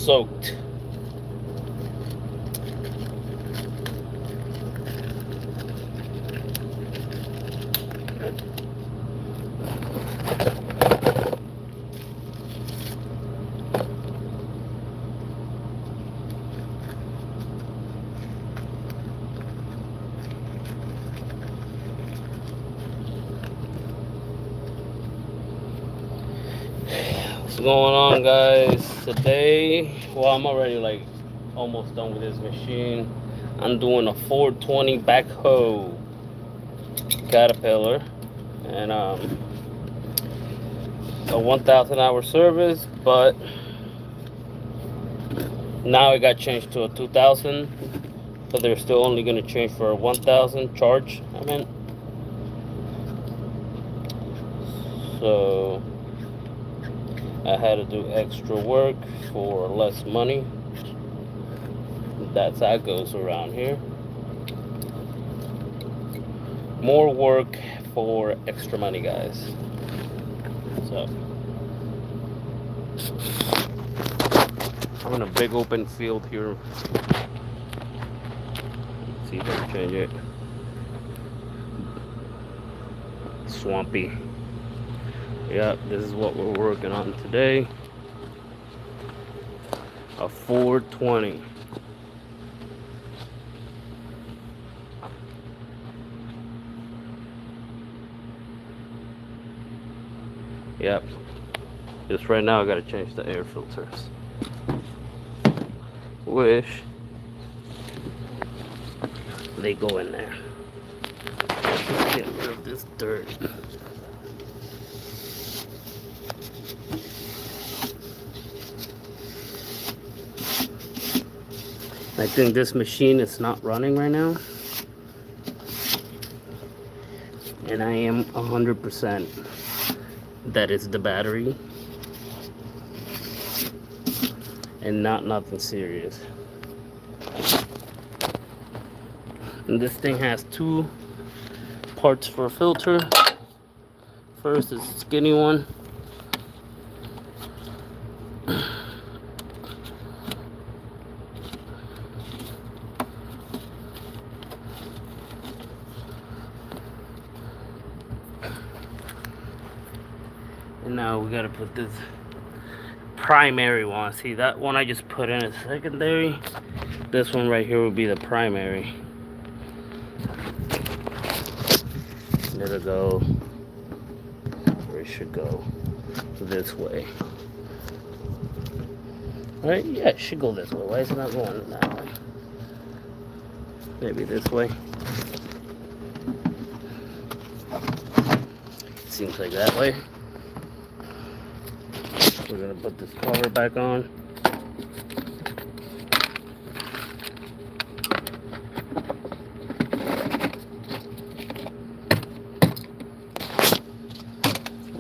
soaked. What's going on, guys? Today, well, I'm already like almost done with this machine. I'm doing a 420 backhoe Caterpillar, and a 1,000 hour service, but now it got changed to a 2,000, but they're still only going to change for a 1,000 charge. So I had to do extra work for less money. That's how it goes around here. More work for extra money, guys. So I'm in a big open field here. Let's see if I can change it. Swampy. Yep, this is what we're working on today. A 420. Yep. Just right now I gotta change the air filters. Wish they go in there. Get rid of this dirt. I think this machine is not running right now, and I am 100% that it's the battery and not nothing serious. And this thing has two parts for a filter. First is the skinny one. And now we gotta put this primary one. See, that one I just put in a secondary. This one right here will be the primary. Let it go where it should go. This way. Right? Yeah, it should go this way. Why is it not going that way? Maybe this way. Seems like that way. We're gonna put this cover back on.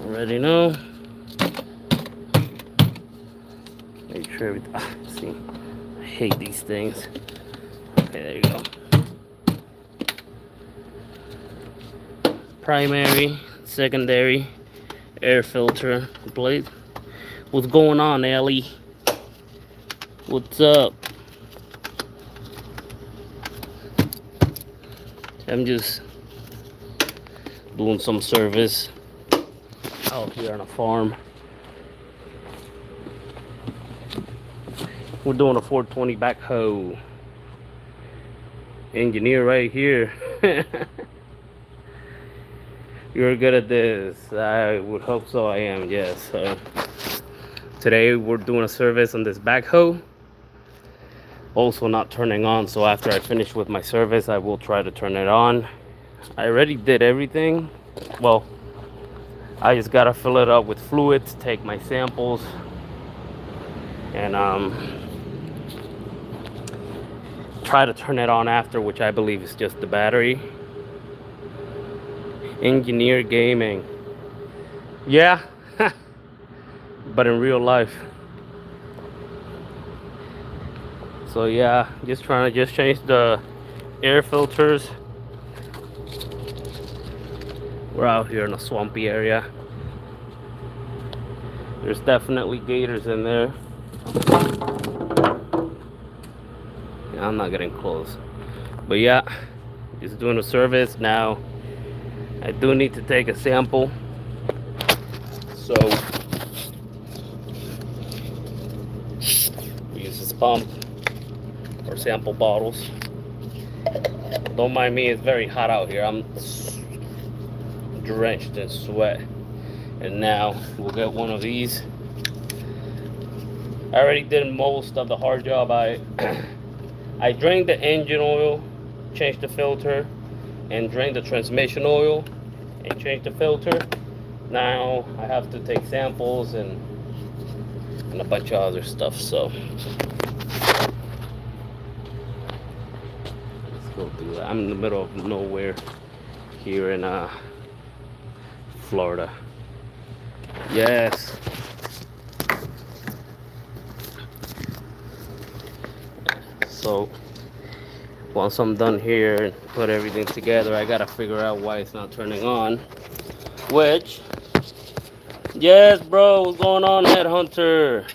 Already know. Make sure everything. See, I hate these things. Okay, there you go. Primary, secondary, air filter blade. What's going on, Ellie? What's up? I'm just doing some service out here on a farm. We're doing a 420 backhoe. Engineer right here. You're good at this. I would hope so. I am, yes. Today we're doing a service on this backhoe. Also not turning on, so after I finish with my service I will try to turn it on. I already did everything. Well, I just gotta fill it up with fluids, take my samples, and try to turn it on after, which I believe is just the battery. Engineer gaming. Yeah. But in real life. So yeah, just trying to change the air filters. We're out here in a swampy area. There's definitely gators in there. I'm not getting close. But yeah, just doing a service now. I do need to take a sample. So we use this pump or sample bottles. Don't mind me, it's very hot out here. I'm drenched in sweat. And now we'll get one of these. I already did most of the hard job. I drained the engine oil, changed the filter, and drained the transmission oil and changed the filter. Now I have to take samples and a bunch of other stuff. So let's go do that. I'm in the middle of nowhere here in Florida. Yes. So once I'm done here and put everything together, I gotta figure out why it's not turning on. Which, yes, bro, what's going on, Headhunter?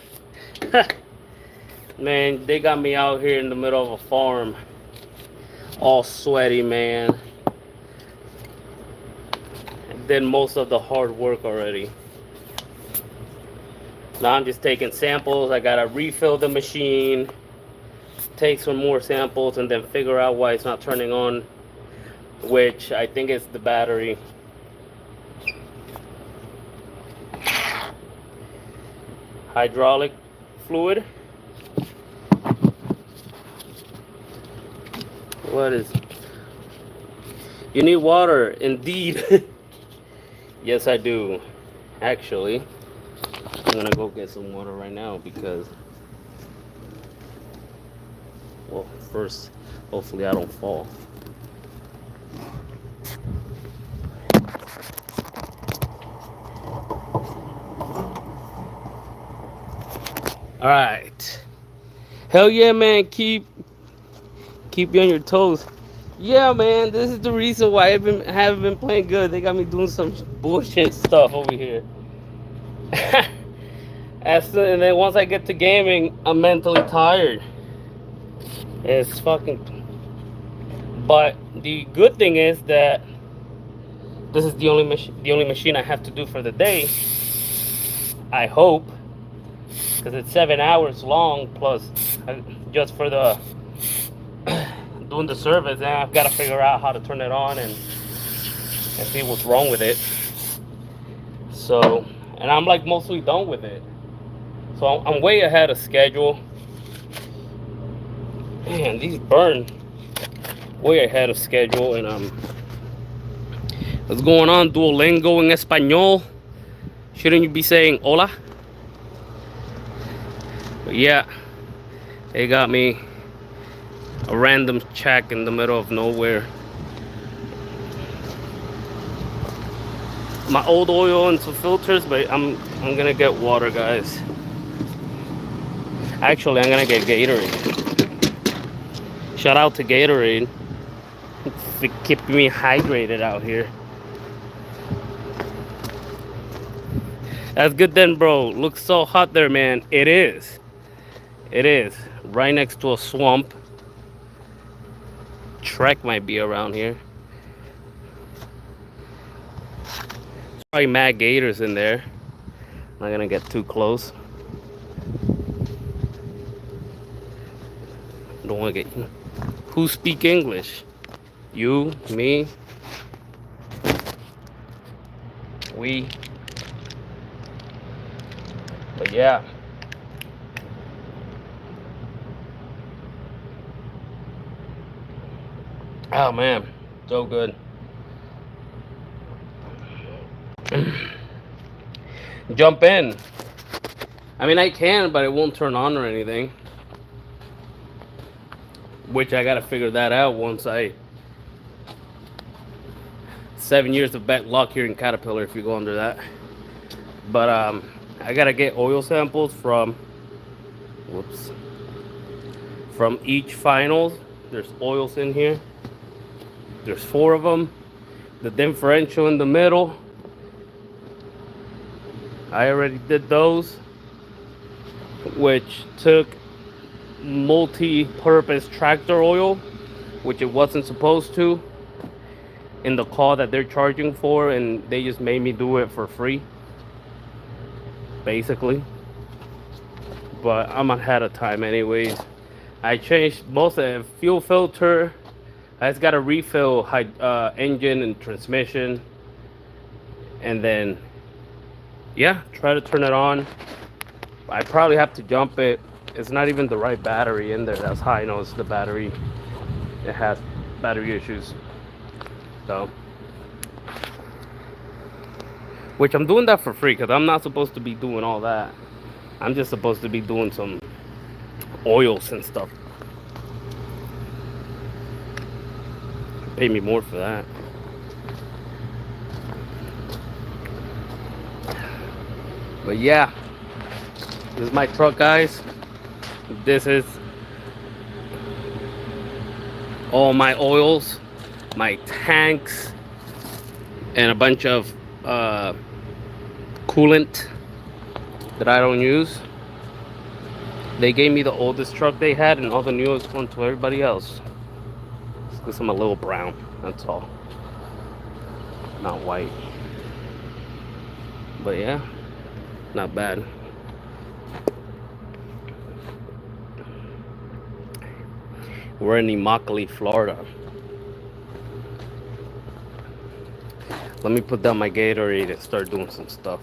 Man, they got me out here in the middle of a farm, all sweaty, man. Did most of the hard work already. Now I'm just taking samples. I gotta refill the machine, take some more samples, and then figure out why it's not turning on, which I think is the battery. Hydraulic fluid. What is? You need water, indeed. Yes, I do. Actually, I'm gonna go get some water right now because, well, first, hopefully I don't fall. All right. Hell yeah, man. Keep you on your toes. Yeah, man. This is the reason why I haven't been playing good. They got me doing some bullshit stuff over here. And then once I get to gaming, I'm mentally tired. It's fucking. But the good thing is that this is the only machine I have to do for the day. I hope, because it's 7 hours long plus just for the doing the service, and I've got to figure out how to turn it on and see what's wrong with it. So, and I'm like mostly done with it. So I'm way ahead of schedule. Man, these burn way ahead of schedule. And what's going on, Duolingo en español? Shouldn't you be saying hola? But yeah, they got me a random check in the middle of nowhere. My old oil and some filters, but I'm gonna get water, guys. Actually, I'm gonna get Gatorade. Shout out to Gatorade for keeping me hydrated out here. That's good then, bro. Looks so hot there, man. It is. It is. Right next to a swamp. Trek might be around here. Probably mad gators in there. Not gonna get too close. Don't wanna get. Who speak English? You, me, we. But yeah. Oh man, so good. Jump in. I mean, I can, but it won't turn on or anything. Which I gotta figure that out once 7 years of bad luck here in Caterpillar if you go under that. But I gotta get oil samples from each finals. There's oils in here. There's 4 of them. The differential in the middle, I already did those, which took multi-purpose tractor oil, which it wasn't supposed to, in the call that they're charging for, and they just made me do it for free, basically. But I'm ahead of time anyways. I changed most of the fuel filter. I just got to refill engine and transmission, and then yeah, try to turn it on. I probably have to jump it. It's not even the right battery in there. That's how I know it's the battery. It has battery issues. So, which I'm doing that for free because I'm not supposed to be doing all that. I'm just supposed to be doing some oils and stuff. Pay me more for that. But yeah, this is my truck, guys. This is all my oils, my tanks, and a bunch of coolant that I don't use. They gave me the oldest truck they had, and all the newest one to everybody else. It's because I'm a little brown, that's all. Not white. But yeah, not bad. We're in Immokalee, Florida. Let me put down my Gatorade and start doing some stuff.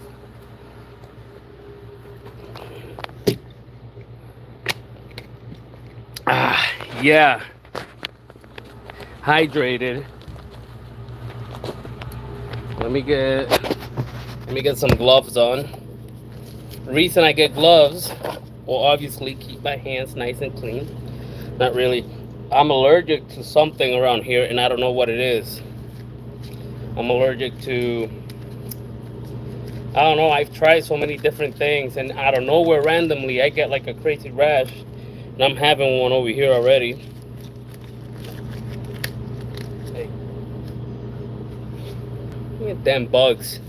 Yeah. Hydrated. Let me get some gloves on. The reason I get gloves will obviously keep my hands nice and clean. Not really. I'm allergic to something around here, and I don't know what it is. I'm allergic to, I don't know, I've tried so many different things, and out of nowhere, randomly, I get like a crazy rash, and I'm having one over here already. Hey. Look at damn bugs.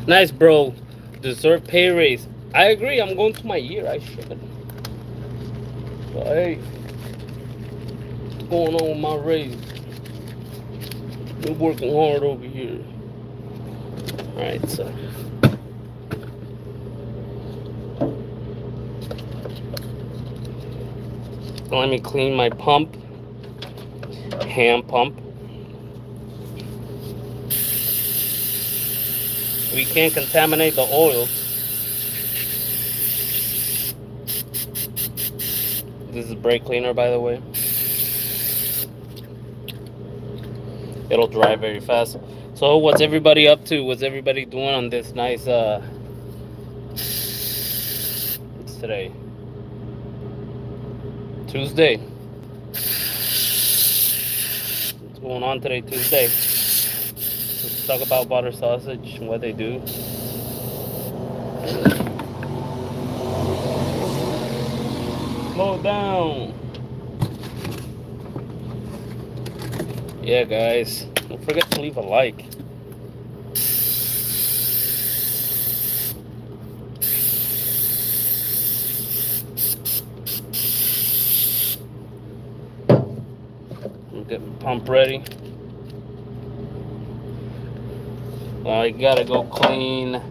Nice, bro. Deserve pay raise. I agree, I'm going to my year, I should. But hey, what's going on with my raise? Been working hard over here. Alright, so let me clean my pump. Hand pump. We can't contaminate the oil. This is brake cleaner, by the way. It'll dry very fast. So what's everybody up to? What's everybody doing on this nice what's today? Tuesday. What's going on today, Tuesday? Let's talk about butter sausage and what they do. Slow down. Yeah, guys, don't forget to leave a like. I'll get my pump ready. I gotta go clean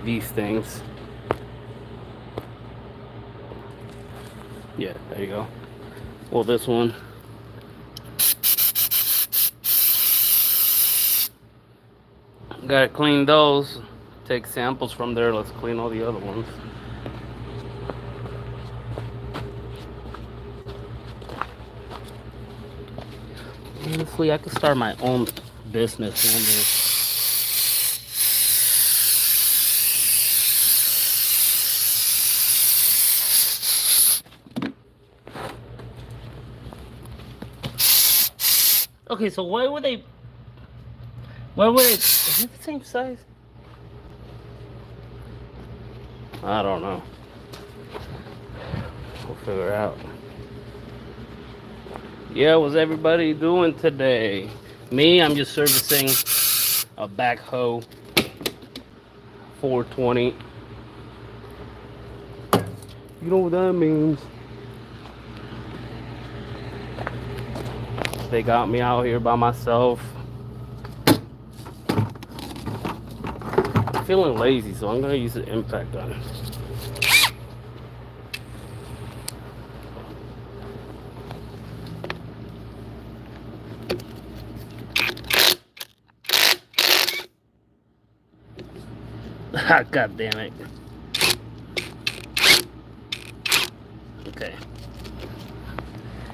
these things. Yeah, there you go. Well, this one. Gotta clean those. Take samples from there. Let's clean all the other ones. Honestly, I could start my own business doing this. Okay, so why would they? Is it the same size? I don't know. We'll figure it out. Yeah, what's everybody doing today? Me, I'm just servicing a backhoe 420. You know what that means. They got me out here by myself. I'm feeling lazy, so I'm gonna use the impact on it. God damn it. Okay.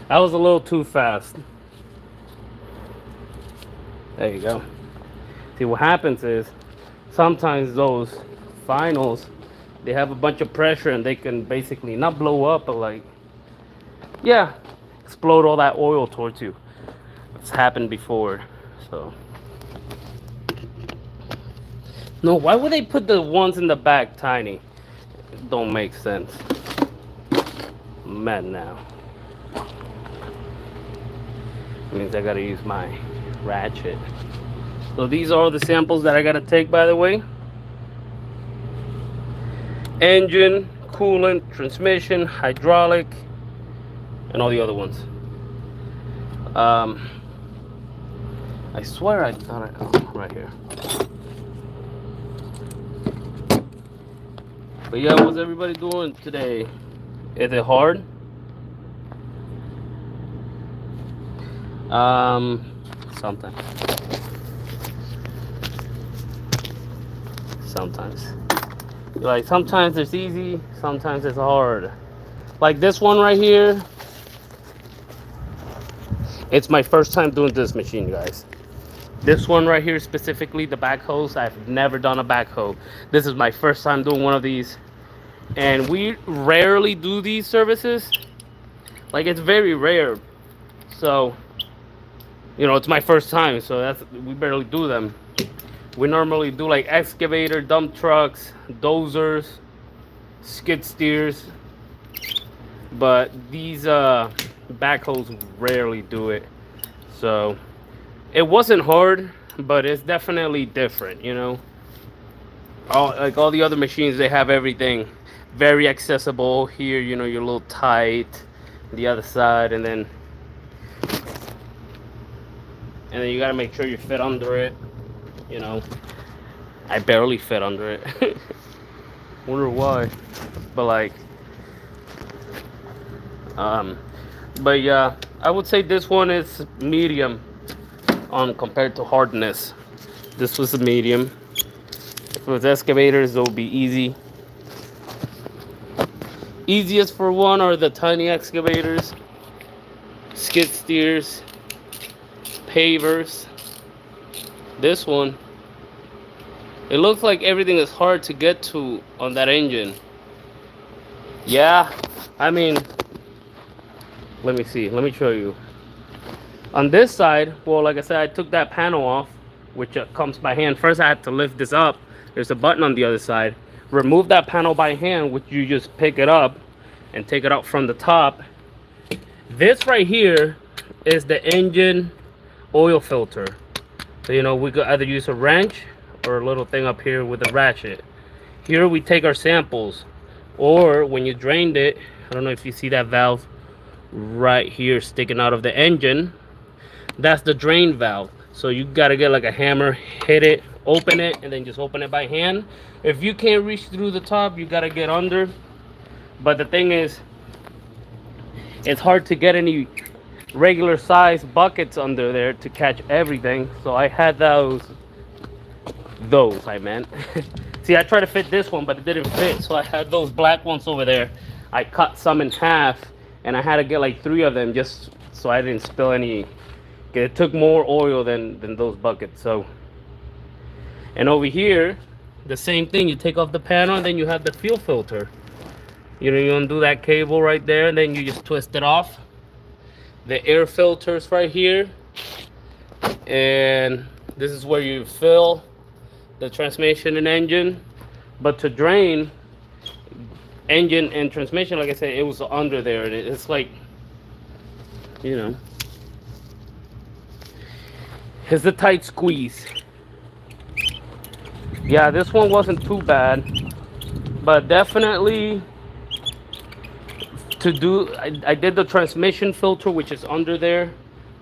That was a little too fast. There you go. See, what happens is sometimes those finals, they have a bunch of pressure and they can basically not blow up, but like, yeah, explode all that oil towards you. It's happened before, so. No, why would they put the ones in the back tiny? It don't make sense. I'm mad now. Means I gotta use my ratchet. So these are all the samples that I gotta take, by the way. Engine, coolant, transmission, hydraulic, and all the other ones. I swear I thought right here. But yeah, what's everybody doing today? Is it hard? Sometimes. Like sometimes it's easy, sometimes it's hard. Like this one right here. It's my first time doing this machine, guys. This one right here, specifically the backhoes, I've never done a backhoe. This is my first time doing one of these. And we rarely do these services. Like it's very rare. So, you know, it's my first time, so we barely do them. We normally do like excavator, dump trucks, dozers, skid steers. But these backhoes rarely do it. So it wasn't hard, but it's definitely different, you know. Like all the other machines, they have everything very accessible. Here, you know, you're a little tight. The other side, and then you gotta make sure you fit under it. You know, I barely fit under it. Wonder why, but like, but yeah, I would say this one is medium on compared to hardness. This was a medium. If it was excavators, it would be easy. Easiest for one are the tiny excavators, skid steers, pavers. This one, it looks like everything is hard to get to on that engine. Yeah, I mean, let me see, let me show you. On this side, well, like I said, I took that panel off, which comes by hand. First I had to lift this up. There's a button on the other side. Remove that panel by hand, which you just pick it up and take it out from the top. This right here is the engine oil filter. So, you know, we could either use a wrench or a little thing up here with a ratchet. Here we take our samples, or when you drained it, I don't know if you see that valve right here sticking out of the engine. That's the drain valve. So you gotta get like a hammer, hit it, open it, and then just open it by hand. If you can't reach through the top, you gotta get under. But the thing is, it's hard to get any regular size buckets under there to catch everything. So I had those I meant. See, I tried to fit this one, but it didn't fit. So I had those black ones over there. I cut some in half, and I had to get like 3 of them just so I didn't spill any. It took more oil than those buckets. So, and over here, the same thing. You take off the panel, and then you have the fuel filter. You know, you undo that cable right there, and then you just twist it off. The air filters right here, and this is where you fill the transmission and engine. But to drain engine and transmission, like I said, it was under there, and it's like, you know, it's a tight squeeze. Yeah, this one wasn't too bad, but definitely to do, I did the transmission filter, which is under there,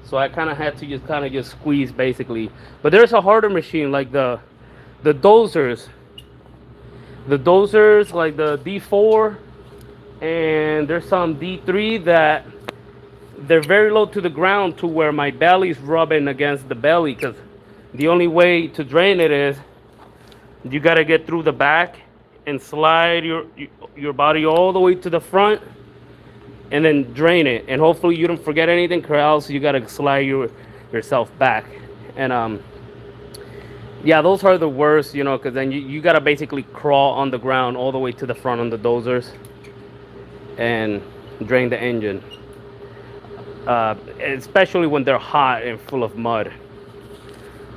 so I kind of had to just kind of just squeeze basically. But there's a harder machine like the dozers, like the D4, and there's some D3 that they're very low to the ground to where my belly's rubbing against the belly, because the only way to drain it is you got to get through the back and slide your body all the way to the front and then drain it, and hopefully you don't forget anything, or else you got to slide yourself back. And yeah, those are the worst, you know, because then you got to basically crawl on the ground all the way to the front on the dozers and drain the engine, especially when they're hot and full of mud.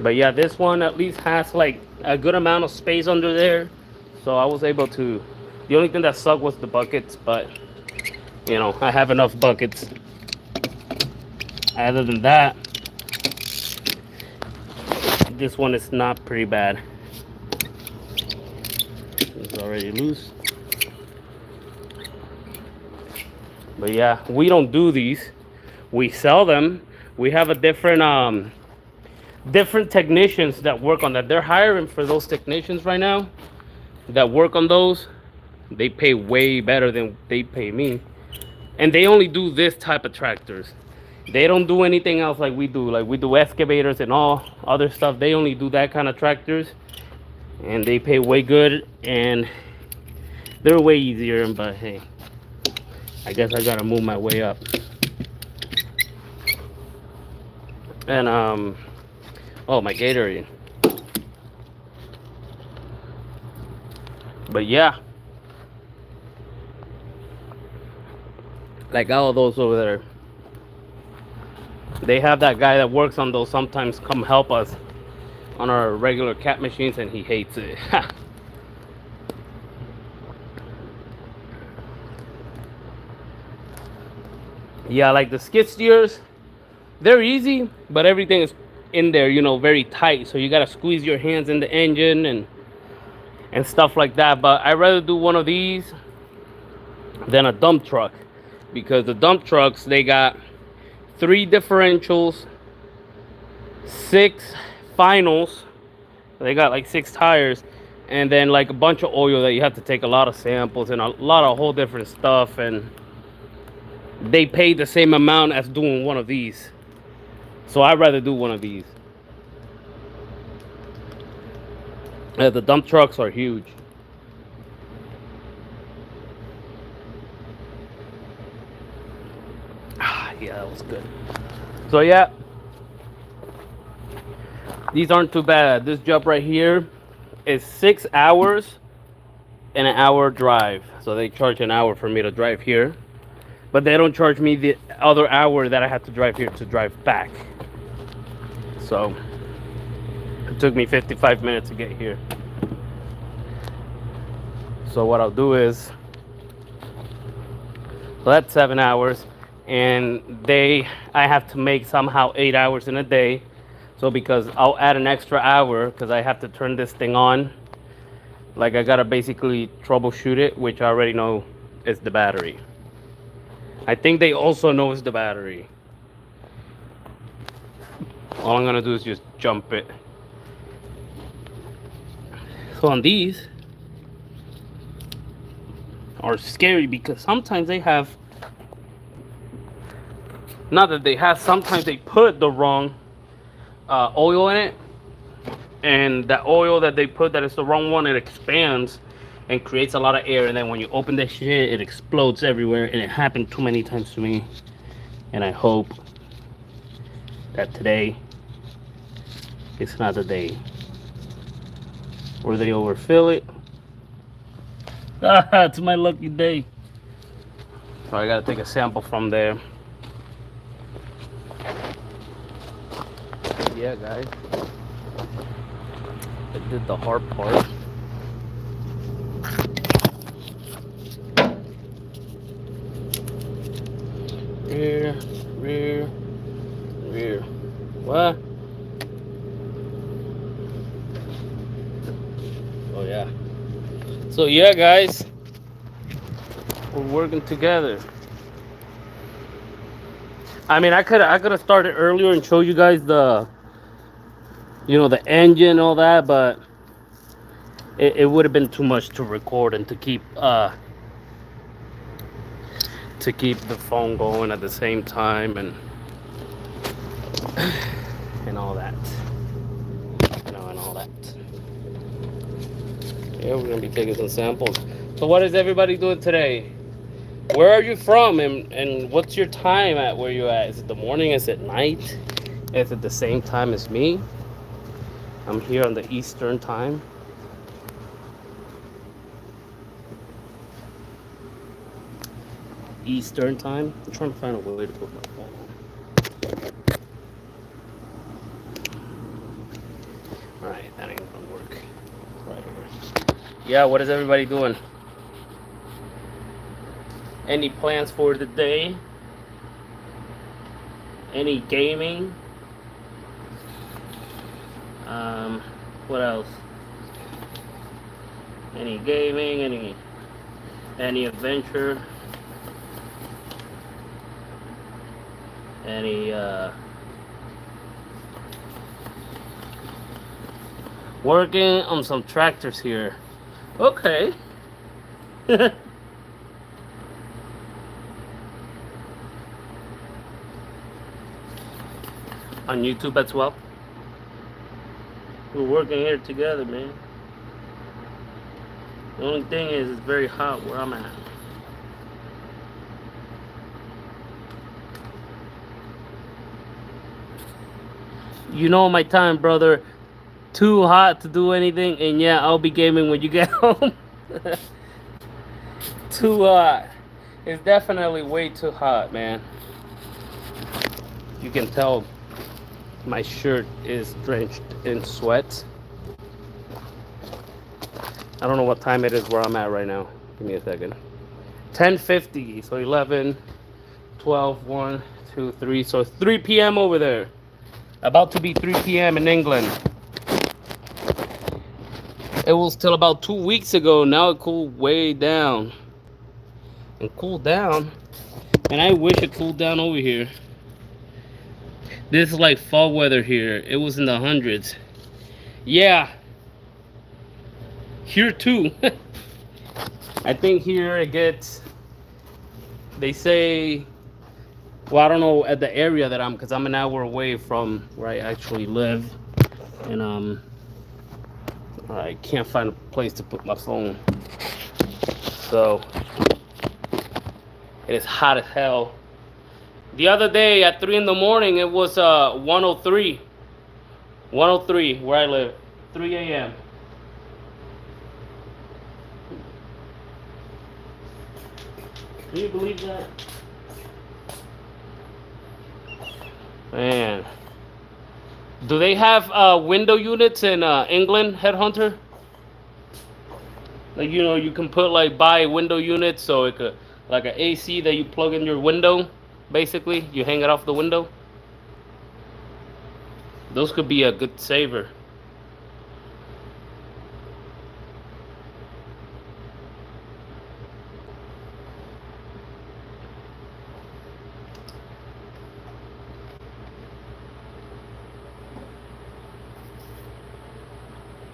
But yeah, this one at least has like a good amount of space under there, so I was able to. The only thing that sucked was the buckets, but you know, I have enough buckets. Other than that, this one is not pretty bad. It's already loose. But yeah, we don't do these. We sell them. We have a different technicians that work on that. They're hiring for those technicians right now that work on those. They pay way better than they pay me. And they only do this type of tractors. They don't do anything else like we do. Like we do excavators and all other stuff. They only do that kind of tractors. And they pay way good. And they're way easier. But hey, I guess I gotta move my way up. And oh, my Gatorade. But yeah, like all of those over there, they have that guy that works on those sometimes come help us on our regular cat machines, and he hates it. Yeah, like the skid steers, they're easy, but everything is in there, you know, very tight, so you gotta squeeze your hands in the engine and stuff like that. But I'd rather do one of these than a dump truck, because the dump trucks, they got 3 differentials, 6 finals, they got like 6 tires, and then like a bunch of oil that you have to take a lot of samples and a lot of whole different stuff, and they pay the same amount as doing one of these. So I'd rather do one of these. The dump trucks are huge. Yeah, that was good. So yeah, these aren't too bad. This job right here is 6 hours and an hour drive. So they charge an hour for me to drive here, but they don't charge me the other hour that I have to drive here to drive back. So it took me 55 minutes to get here. So what I'll do is, so that's 7 hours, and I have to make somehow 8 hours in a day. So because I'll add an extra hour because I have to turn this thing on. Like I gotta basically troubleshoot it, which I already know is the battery. I think they also know it's the battery. All I'm gonna do is just jump it. So on these are scary because sometimes they have, not that they have, sometimes they put the wrong oil in it, and that oil that they put that is the wrong one, it expands and creates a lot of air, and then when you open that shit, it explodes everywhere. And it happened too many times to me, and I hope that today it's not the day where they overfill it. It's my lucky day. So I gotta take a sample from there. Yeah, guys, I did the hard part. Rear. What? So yeah, guys, we're working together. I mean, I could have started earlier and show you guys the, the engine and all that, but it would have been too much to record and to keep the phone going at the same time and all that, and all that. Yeah, we're gonna be taking some samples. So what is everybody doing today? Where are you from, and what's your time at where you at? Is it the morning? Is it night? Is it the same time as me? I'm here on the Eastern time. Eastern time. I'm trying to find a way to put my phone. Alright, that ain't gonna work. Right here. Yeah, what is everybody doing? Any plans for the day? Any gaming? What else? Any gaming? Any adventure? Any working on some tractors here. Okay. On YouTube as well. We're working here together, man. The only thing is it's very hot where I'm at. You know my time, brother. Too hot to do anything, and yeah, I'll be gaming when you get home. Too hot. It's definitely way too hot, man. You can tell my shirt is drenched in sweat. I don't know what time it is where I'm at right now. Give me a second. 10:50, so 11, 12, 1, 2, 3. So it's 3 p.m. over there. About to be 3 p.m. in England. It was till about 2 weeks ago. Now it cooled way down. And cooled down. And I wish it cooled down over here. This is like fall weather here. It was in the hundreds. Yeah. Here too. I think here it gets, they say, well, I don't know at the area that because I'm an hour away from where I actually live. And I can't find a place to put my phone. So it is hot as hell. The other day at 3 in the morning, it was 103. 103 where I live. 3 a.m. Can you believe that? Man. Do they have window units in England, Headhunter? Like, you can put buy window units, so it could, like an AC that you plug in your window, basically. You hang it off the window. Those could be a good saver.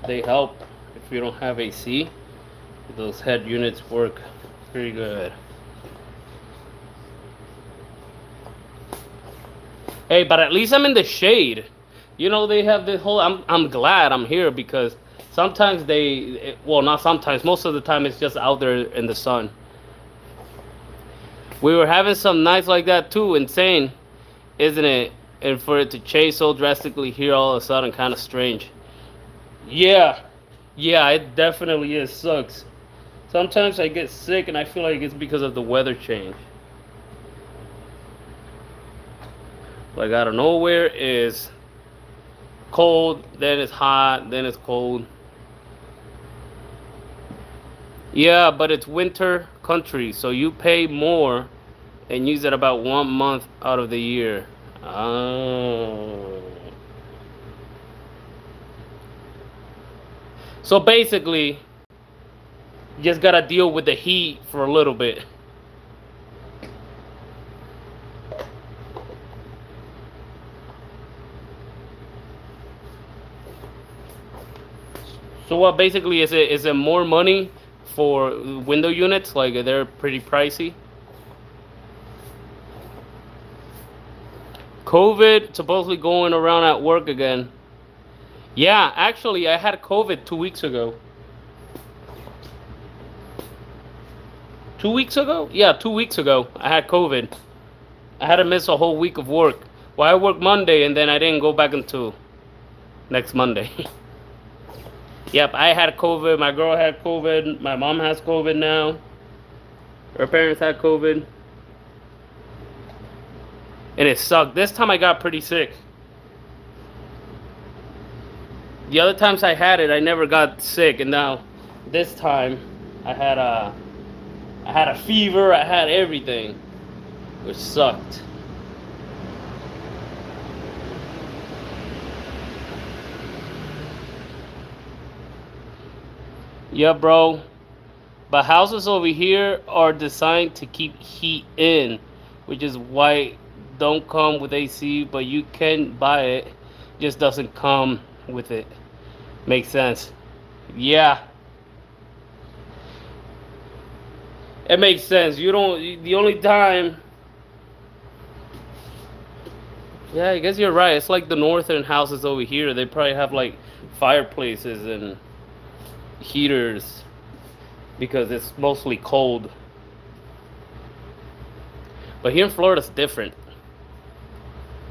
They help if you don't have AC. Those head units work pretty good. Hey, but at least I'm in the shade. They have this whole. I'm glad I'm here because sometimes well, not sometimes. Most of the time it's just out there in the sun. We were having some nights like that too. Insane, isn't it? And for it to change so drastically here all of a sudden, kind of strange. Yeah, it definitely is. Sucks. Sometimes I get sick and I feel like it's because of the weather change. Like out of nowhere is cold, then it's hot, then it's cold. Yeah, but it's winter country, so you pay more and use it about 1 month out of the year. Oh. So basically, You just gotta deal with the heat for a little bit. So what basically is it? Is it more money for window units? Like they're pretty pricey. COVID supposedly going around at work again. Yeah, actually, I had COVID 2 weeks ago. 2 weeks ago? Yeah, 2 weeks ago, I had COVID. I had to miss a whole week of work. Well, I worked Monday and then I didn't go back until next Monday. Yep, I had COVID. My girl had COVID. My mom has COVID now. Her parents had COVID. And it sucked. This time I got pretty sick. The other times I had it, I never got sick. And now, this time, I had a fever. I had everything, which sucked. Yeah, bro. But houses over here are designed to keep heat in, which is why don't come with AC, but you can buy it. Just doesn't come with it. Makes sense. Yeah. It makes sense. You don't. The only time. Yeah, I guess you're right. It's like the northern houses over here. They probably have like fireplaces and heaters because it's mostly cold. But here in Florida, it's different.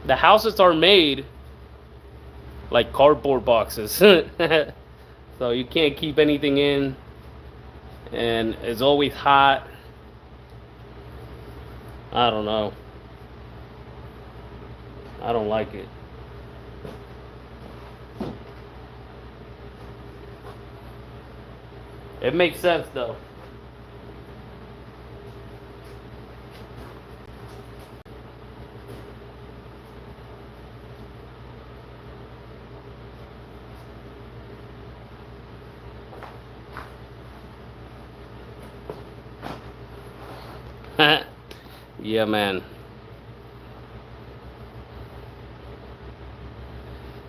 The houses are made like cardboard boxes. So you can't keep anything in. And it's always hot. I don't know. I don't like it. It makes sense though. Yeah, man.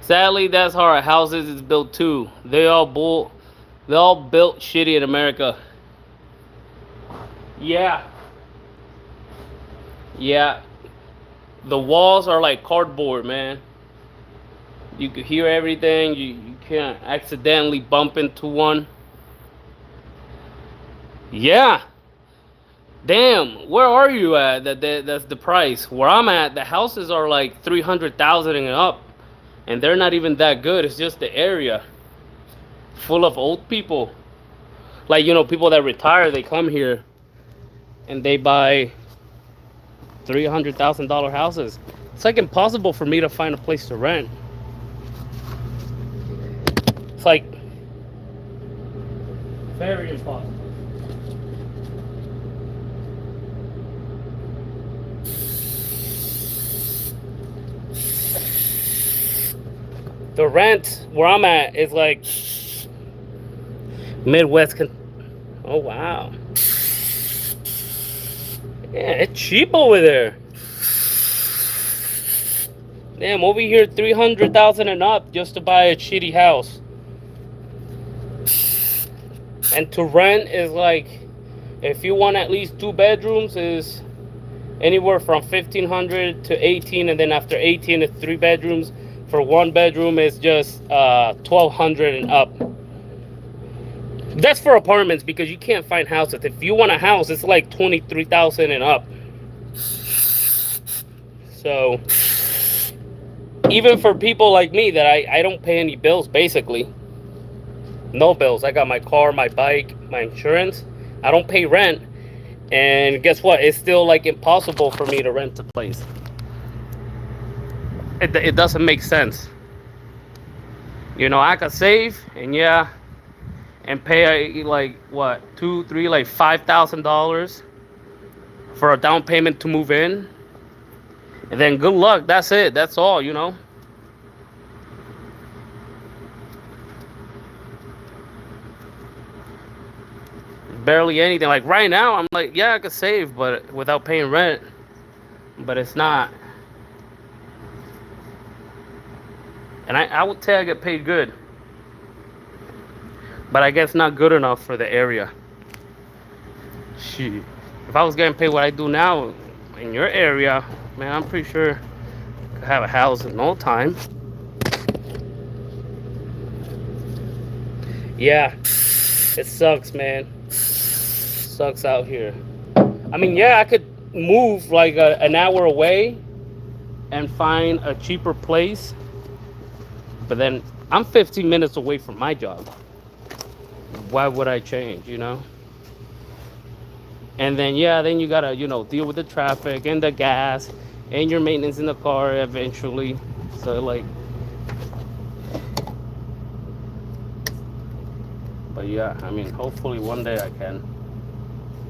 Sadly, that's how our houses is built too. They all built shitty in America. Yeah. Yeah. The walls are like cardboard, man. You could hear everything. You can't accidentally bump into one. Yeah. Damn, where are you at? That's the price. Where I'm at, the houses are like 300,000 and up, and they're not even that good. It's just the area full of old people, like people that retire. They come here and they buy $300,000 houses. It's like impossible for me to find a place to rent. It's like very impossible. The rent where I'm at is like Midwest. Oh wow. Yeah, it's cheap over there. Damn, over here 300,000 and up just to buy a shitty house. And to rent is like, if you want at least 2 bedrooms, is anywhere from 1,500 to 18, and then after 18 it's 3 bedrooms. For 1 bedroom is just 1,200 and up. That's for apartments because you can't find houses. If you want a house, it's like 23,000 and up. So even for people like me that I don't pay any bills, basically. No bills. I got my car, my bike, my insurance. I don't pay rent. And guess what? It's still like impossible for me to rent a place. It doesn't make sense. I could save and pay like what, $2, $3, like $5,000 for a down payment to move in, and then good luck. That's it. That's all. barely anything. Like right now, I'm like, yeah, I could save, but without paying rent. But it's not. And I would say I get paid good, but I guess not good enough for the area. Shit. If I was getting paid what I do now in your area, man, I'm pretty sure I could have a house in no time. Yeah, it sucks, man. Sucks out here. I mean, yeah, I could move like an hour away and find a cheaper place, but then I'm 15 minutes away from my job. Why would I change, you know? And then, yeah, then you gotta, deal with the traffic and the gas and your maintenance in the car eventually. So, like, but yeah, I mean, hopefully one day I can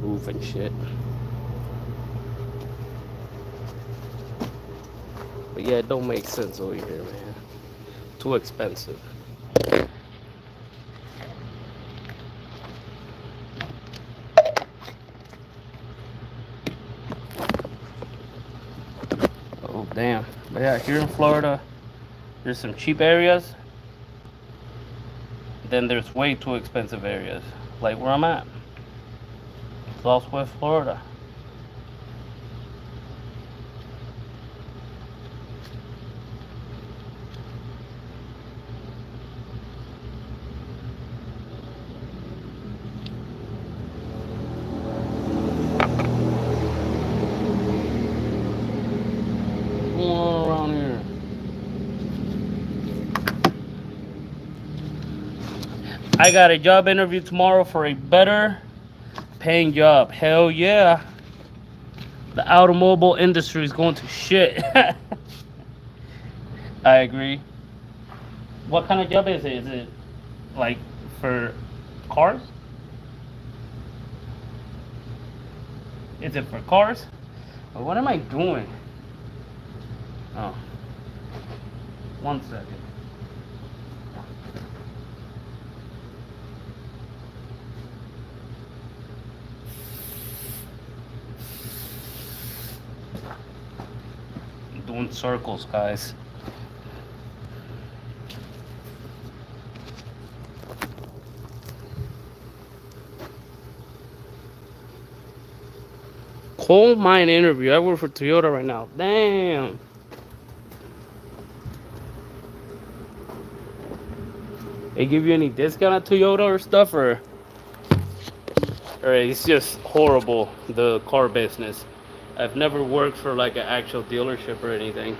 move and shit. But yeah, it don't make sense over here, man. Too expensive. Oh, damn. But yeah, here in Florida, there's some cheap areas. Then there's way too expensive areas, like where I'm at, Southwest Florida. What's going on around here? I got a job interview tomorrow for a better paying job. Hell yeah. The automobile industry is going to shit. I agree. What kind of job is it? Is it like for cars? Is it for cars? What am I doing? Oh. 1 second. I'm doing circles, guys. Coal mine interview. I work for Toyota right now. Damn. They give you any discount at Toyota or stuff, or it's just horrible, the car business. I've never worked for like an actual dealership or anything.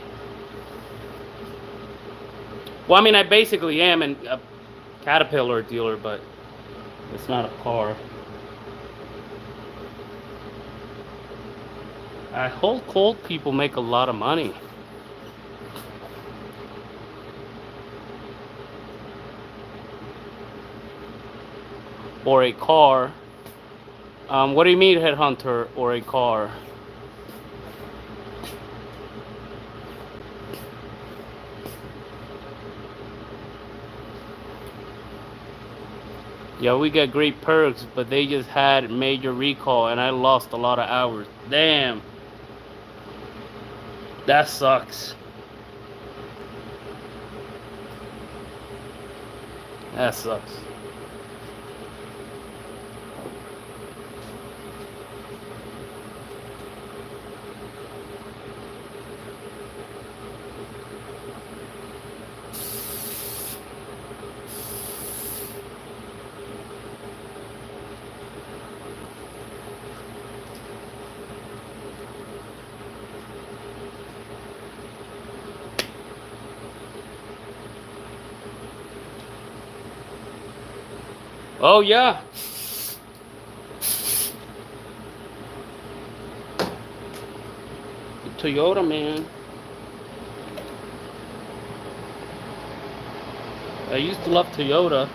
Well, I mean, I basically am a Caterpillar dealer, but it's not a car. I hope cold people make a lot of money. Or a car. What do you mean, headhunter, or a car? Yeah, we got great perks, but they just had major recall and I lost a lot of hours. Damn. That sucks. That sucks. Oh yeah. Toyota, man. I used to love Toyota.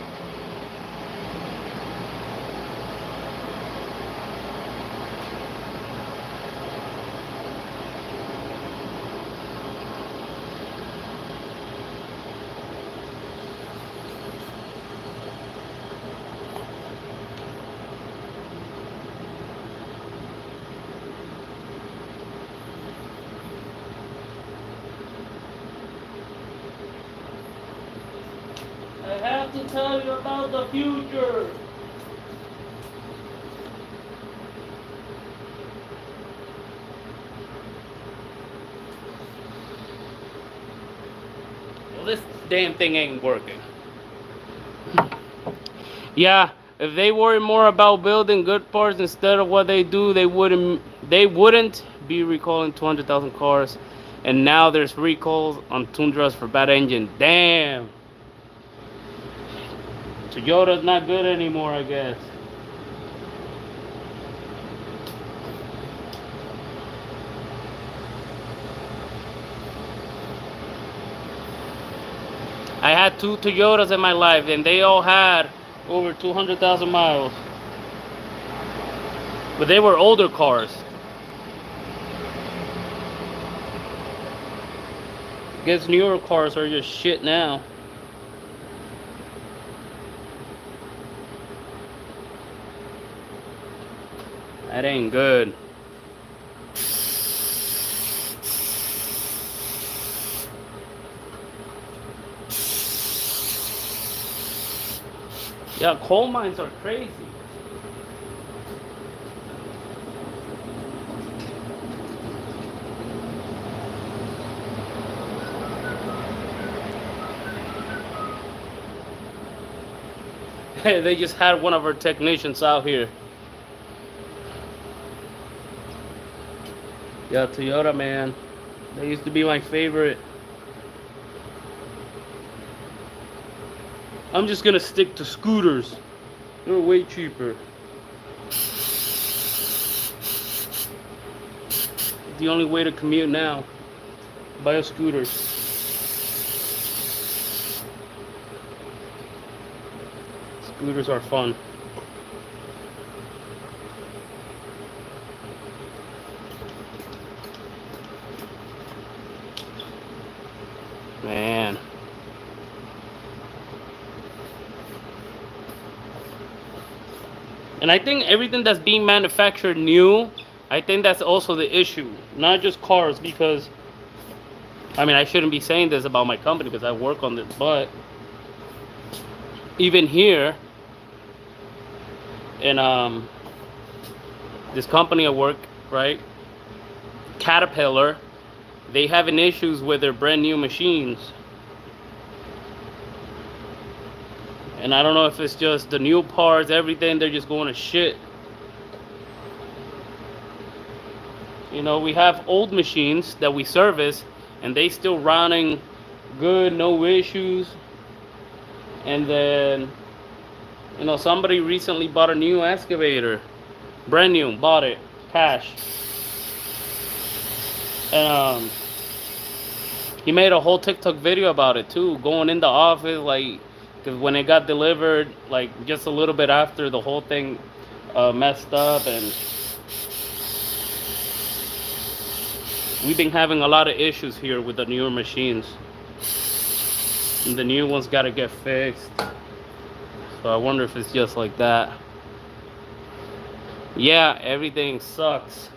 to tell you about the future. Well, this damn thing ain't working. Yeah, if they worry more about building good parts instead of what they do, they wouldn't be recalling 200,000 cars. And now there's recalls on Tundras for bad engine. Damn. Toyota's not good anymore, I guess. I had 2 Toyotas in my life, and they all had over 200,000 miles. But they were older cars. Guess newer cars are just shit now. That ain't good. Yeah, coal mines are crazy. They just had one of our technicians out here. Yeah, Toyota, man. They used to be my favorite. I'm just gonna stick to scooters. They're way cheaper. The only way to commute now. Buy a scooter. Scooters are fun. Man. And I think everything that's being manufactured new, I think that's also the issue. Not just cars, because I mean, I shouldn't be saying this about my company because I work on this, but even here in this company I work, right? Caterpillar, they having issues with their brand new machines. And I don't know if it's just the new parts, everything, they're just going to shit. You know, we have old machines that we service and they still running good, no issues. And then, you know, somebody recently bought a new excavator, brand new, bought it, cash. And he made a whole TikTok video about it too, going in the office, like, because when it got delivered, like just a little bit after the whole thing messed up, and we've been having a lot of issues here with the newer machines. And the new ones got to get fixed. So I wonder if it's just like that. Yeah, everything sucks.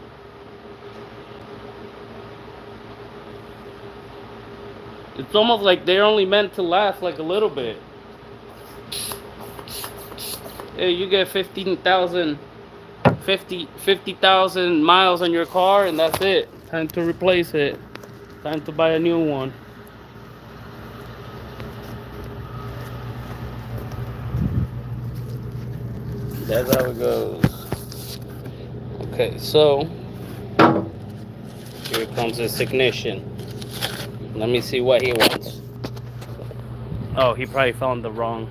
It's almost like they're only meant to last like a little bit. Hey, you get 50,000 miles on your car and that's it. Time to replace it. Time to buy a new one. That's how it goes. Okay, so here comes this technician. Let me see what he wants. Oh, he probably found the wrong.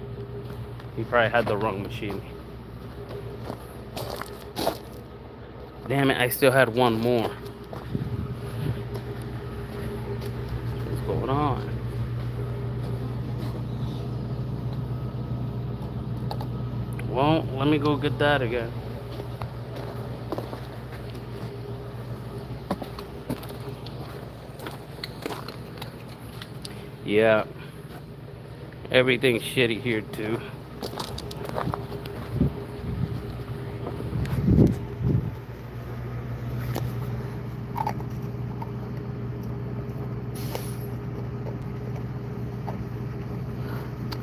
He probably had the wrong machine. Damn it, I still had one more. What's going on? Well, let me go get that again. Yeah. Everything's shitty here too.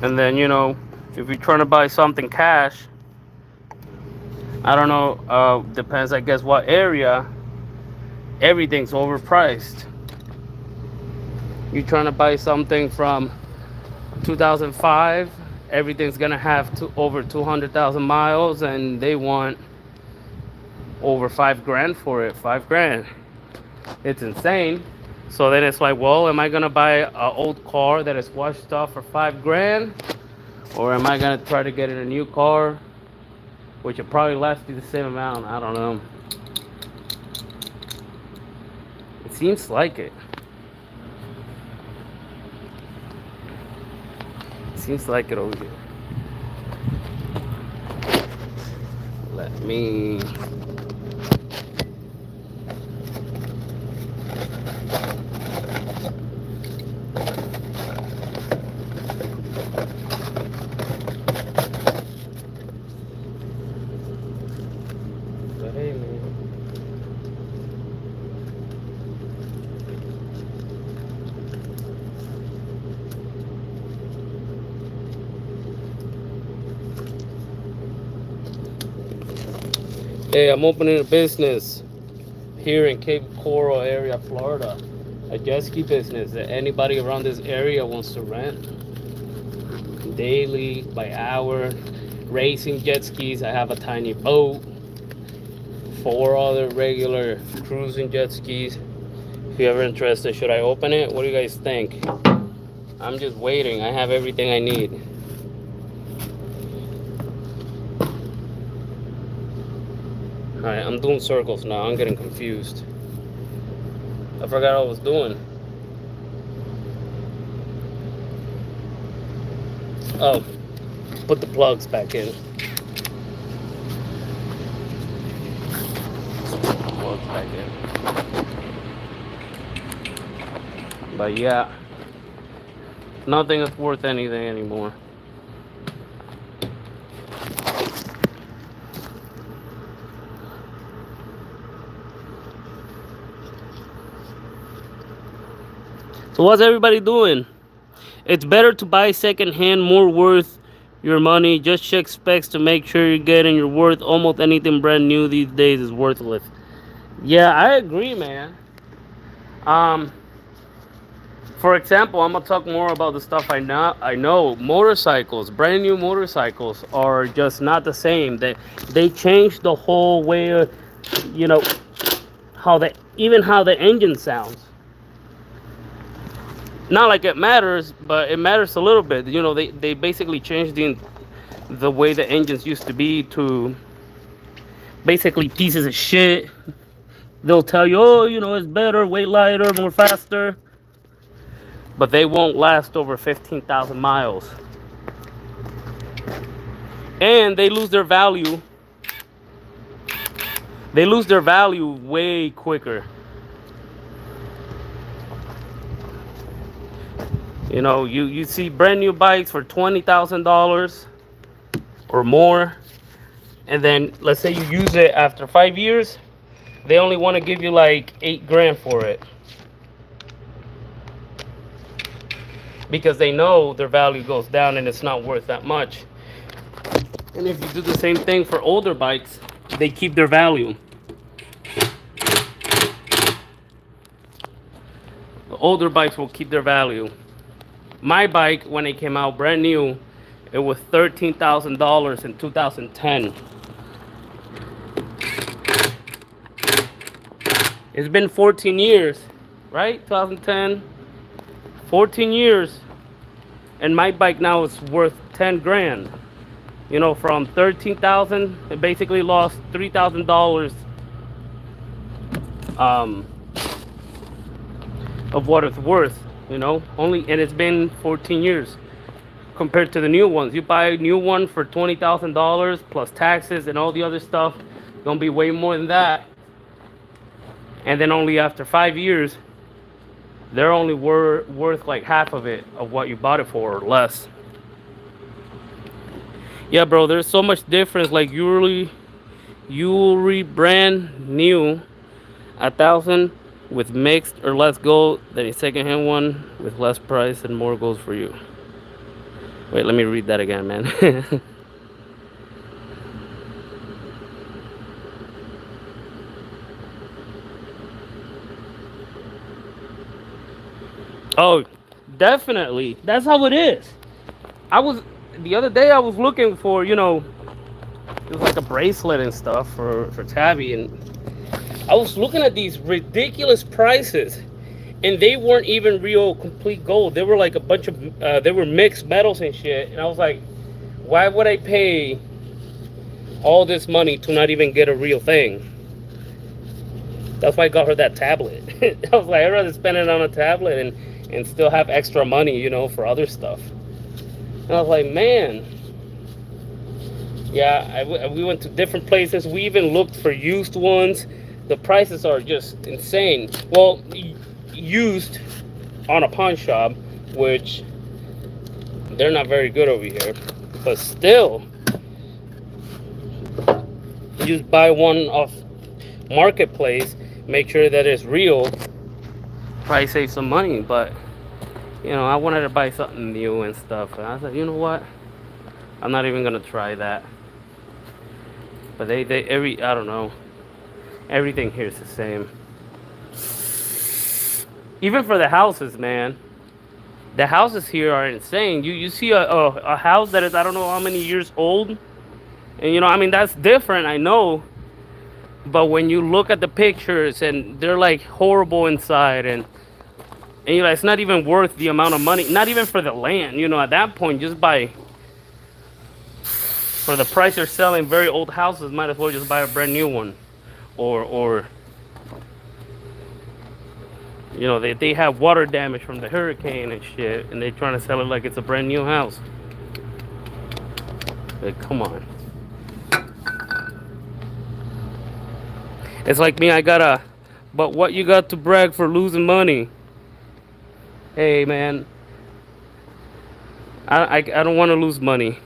And then, you know, If you're trying to buy something cash, I don't know, depends, I guess, what area, everything's overpriced. You're trying to buy something from 2005, everything's gonna have over 200,000 miles, and they want over 5 grand for it. 5 grand. It's insane. So then it's like, well, am I gonna buy an old car that is washed off for 5 grand, or am I gonna try to get in a new car, which will probably last you the same amount? I don't know. It seems like it. It seems like it over here. Let me. Hey, man. Hey, I'm opening a business here in Cape Coral area, Florida. A jet ski business that anybody around this area wants to rent. Daily, by hour, racing jet skis. I have a tiny boat. 4 other regular cruising jet skis. If you're ever interested, should I open it? What do you guys think? I'm just waiting. I have everything I need. Alright, I'm doing circles now. I'm getting confused. I forgot what I was doing. Oh, put the plugs back in. Plugs back in. But yeah, nothing is worth anything anymore. So what's everybody doing? It's better to buy secondhand, more worth your money. Just check specs to make sure you're getting your worth. Almost anything brand new these days is worthless. Yeah, I agree, man. For example, I'm gonna talk more about the stuff I know. Motorcycles, brand new motorcycles, are just not the same. They changed the whole way of, you know, how the engine sounds. Not like it matters, but it matters a little bit. You know, they basically changed the way the engines used to be to basically pieces of shit. They'll tell you, oh, you know, it's better, way lighter, more faster, but they won't last over 15,000 miles. And they lose their value. They lose their value way quicker. You know, you see brand new bikes for $20,000 or more, and then let's say you use it after 5 years, they only want to give you like 8 grand for it, because they know their value goes down and it's not worth that much. And if you do the same thing for older bikes, they keep their value. The older bikes will keep their value. My bike, when it came out brand new, it was $13,000 in 2010. It's been 14 years, right? 2010, 14 years, and my bike now is worth 10 grand. You know, from 13,000, it basically lost $3,000 of what it's worth. You know, and it's been 14 years compared to the new ones. You buy a new one for $20,000 plus taxes and all the other stuff, gonna be way more than that. And then only after 5 years, they're only worth like half of it, of what you bought it for, or less. Yeah, bro, there's so much difference. Like jewelry brand new, 1,000 with mixed or less gold than a secondhand one with less price and more gold for you. Wait, let me read that again, man. Oh, definitely. That's how it is. I was the other day I was looking for, it was like a bracelet and stuff for Tabby, and I was looking at these ridiculous prices, and they weren't even real complete gold. They were like a bunch of they were mixed metals and shit. And I was like, why would I pay all this money to not even get a real thing? That's why I got her that tablet. I was like, I'd rather spend it on a tablet and still have extra money, for other stuff. And I was like, man, yeah, we went to different places. We even looked for used ones. The prices are just insane. Well, used on a pawn shop, which they're not very good over here. But still, you just buy one off Marketplace, make sure that it's real, probably save some money. But, I wanted to buy something new and stuff. And I said, you know what? I'm not even going to try that. But I don't know. Everything here is the same. Even for the houses, man. The houses here are insane. You see a house that is, I don't know how many years old. And, I mean, that's different, I know. But when you look at the pictures and they're like horrible inside, and it's not even worth the amount of money, not even for the land, at that point, just buy, for the price you're selling very old houses, might as well just buy a brand new one. Or they have water damage from the hurricane and shit, and they're trying to sell it like it's a brand new house. Like, come on. It's like me, but what you got to brag for losing money? Hey, man, I don't want to lose money.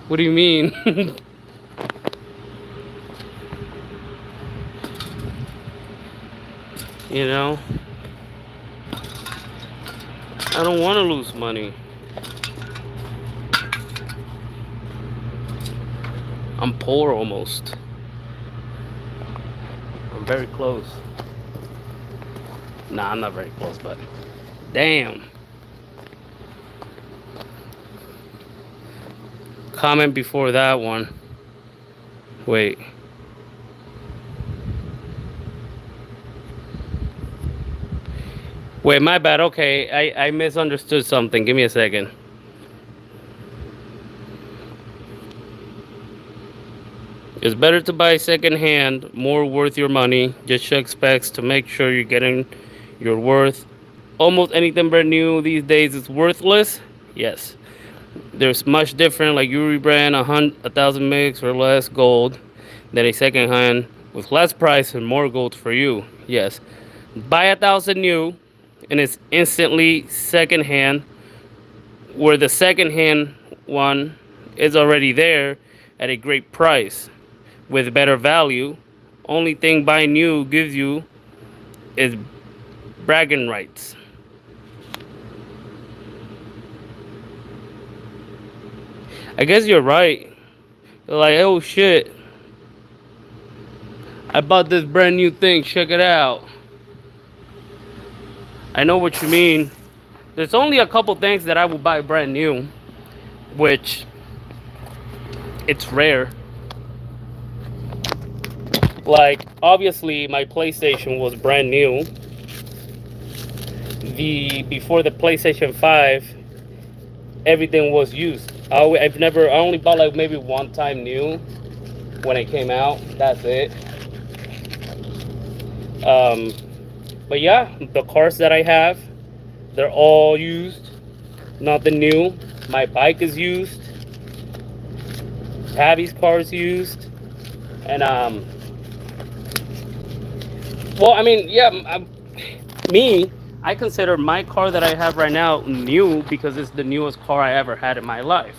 What do you mean? I don't want to lose money. I'm poor almost. I'm very close. Nah, I'm not very close, but damn. Comment before that one. Wait. Wait, my bad. Okay, I misunderstood something. Give me a second. It's better to buy secondhand, more worth your money. Just check specs to make sure you're getting your worth. Almost anything brand new these days is worthless. Yes. There's much different, like you rebrand 1,000 mix or less gold than a secondhand with less price and more gold for you. Yes. Buy 1,000 new and it's instantly secondhand, where the secondhand one is already there at a great price with better value. Only thing buy new gives you is bragging rights. I guess you're right. You're like, oh shit, I bought this brand new thing, check it out. I know what you mean. There's only a couple things that I will buy brand new, which it's rare. Like, obviously my PlayStation was brand new. Before the PlayStation 5, everything was used. I only bought like maybe one time new when it came out. That's it. But yeah, the cars that I have, they're all used, nothing new. My bike is used. Tabby's car is used. And well, I mean, yeah, I consider my car that I have right now new because it's the newest car I ever had in my life.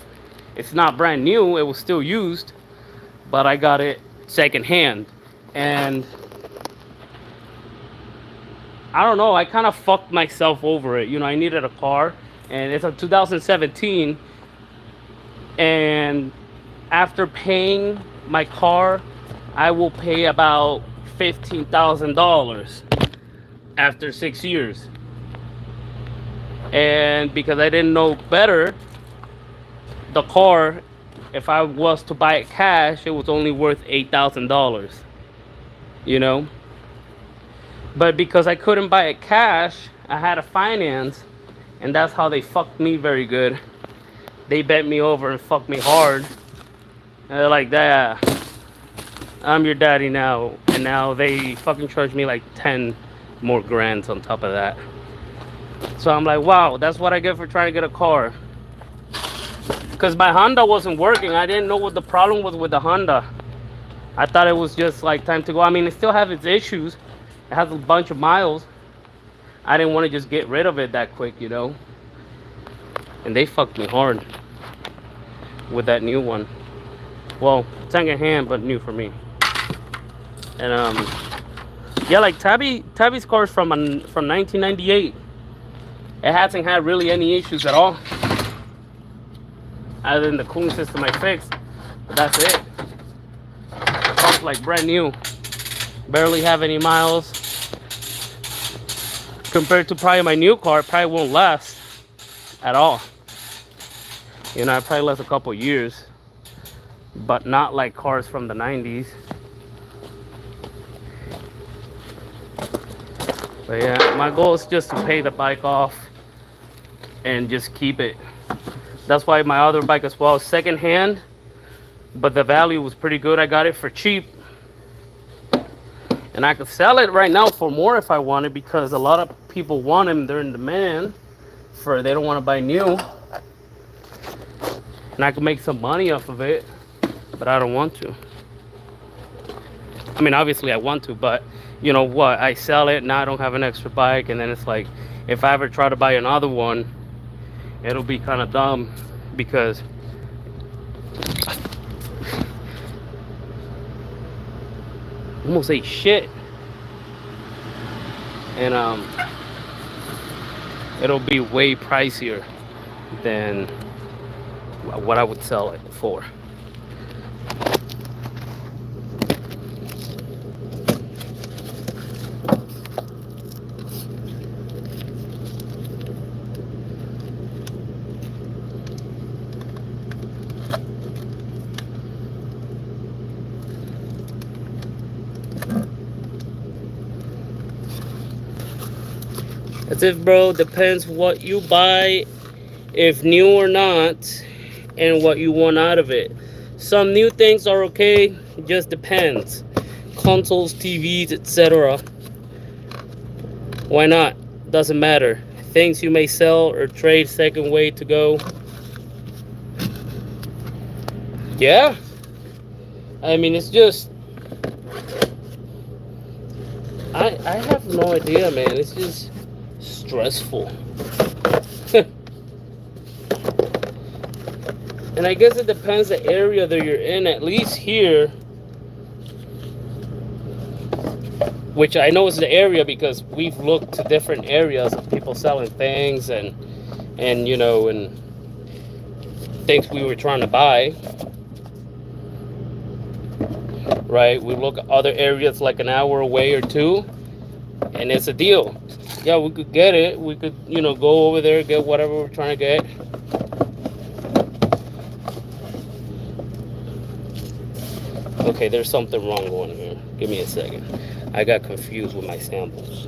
It's not brand new, it was still used, but I got it secondhand. And I don't know. I kind of fucked myself over it. You know, I needed a car, and it's a 2017. And after paying my car, I will pay about $15,000 after 6 years. And because I didn't know better, the car, if I was to buy it cash, it was only worth $8,000. You know, but because I couldn't buy it cash, I had to finance, and that's how they fucked me very good. They bent me over and fucked me hard. And they're like, "That, I'm your daddy now," and now they fucking charge me like 10 more grands on top of that. So I'm like, wow, that's what I get for trying to get a car. Because my Honda wasn't working. I didn't know what the problem was with the Honda. I thought it was just like time to go. I mean, it still has its issues. It has a bunch of miles. I didn't want to just get rid of it that quick, you know. And they fucked me hard with that new one. Well, second hand, but new for me. And yeah, like Tabby's car is from 1998. It hasn't had really any issues at all, other than the cooling system I fixed. But that's it. The car's like brand new. Barely have any miles. Compared to probably my new car, it probably won't last at all. You know, it probably lasts a couple years, but not like cars from the 90s. But yeah, my goal is just to pay the bike off and just keep it. That's why my other bike as well is second hand, but the value was pretty good. I got it for cheap. And I could sell it right now for more if I wanted, because a lot of people want them. They're in demand for, they don't want to buy new. And I could make some money off of it, but I don't want to. I mean, obviously I want to, but you know what? I sell it, now I don't have an extra bike, and then it's like, if I ever try to buy another one, it'll be kind of dumb, because almost ate shit. And it'll be way pricier than what I would sell it for. That's it, bro. Depends what you buy, if new or not, and what you want out of it. Some new things are okay, just depends. Consoles, TVs, etc. Why not? Doesn't matter. Things you may sell or trade, second way to go. Yeah. I mean, it's just, I have no idea, man. It's just stressful. And I guess it depends the area that you're in. At least here, which I know is the area because we've looked to different areas of people selling things and you know, and things we were trying to buy. Right? We look at other areas like an hour away or two, and it's a deal. Yeah, we could get it. We could, you know, go over there, get whatever we're trying to get. Okay, there's something wrong going here. Give me a second. I got confused with my samples.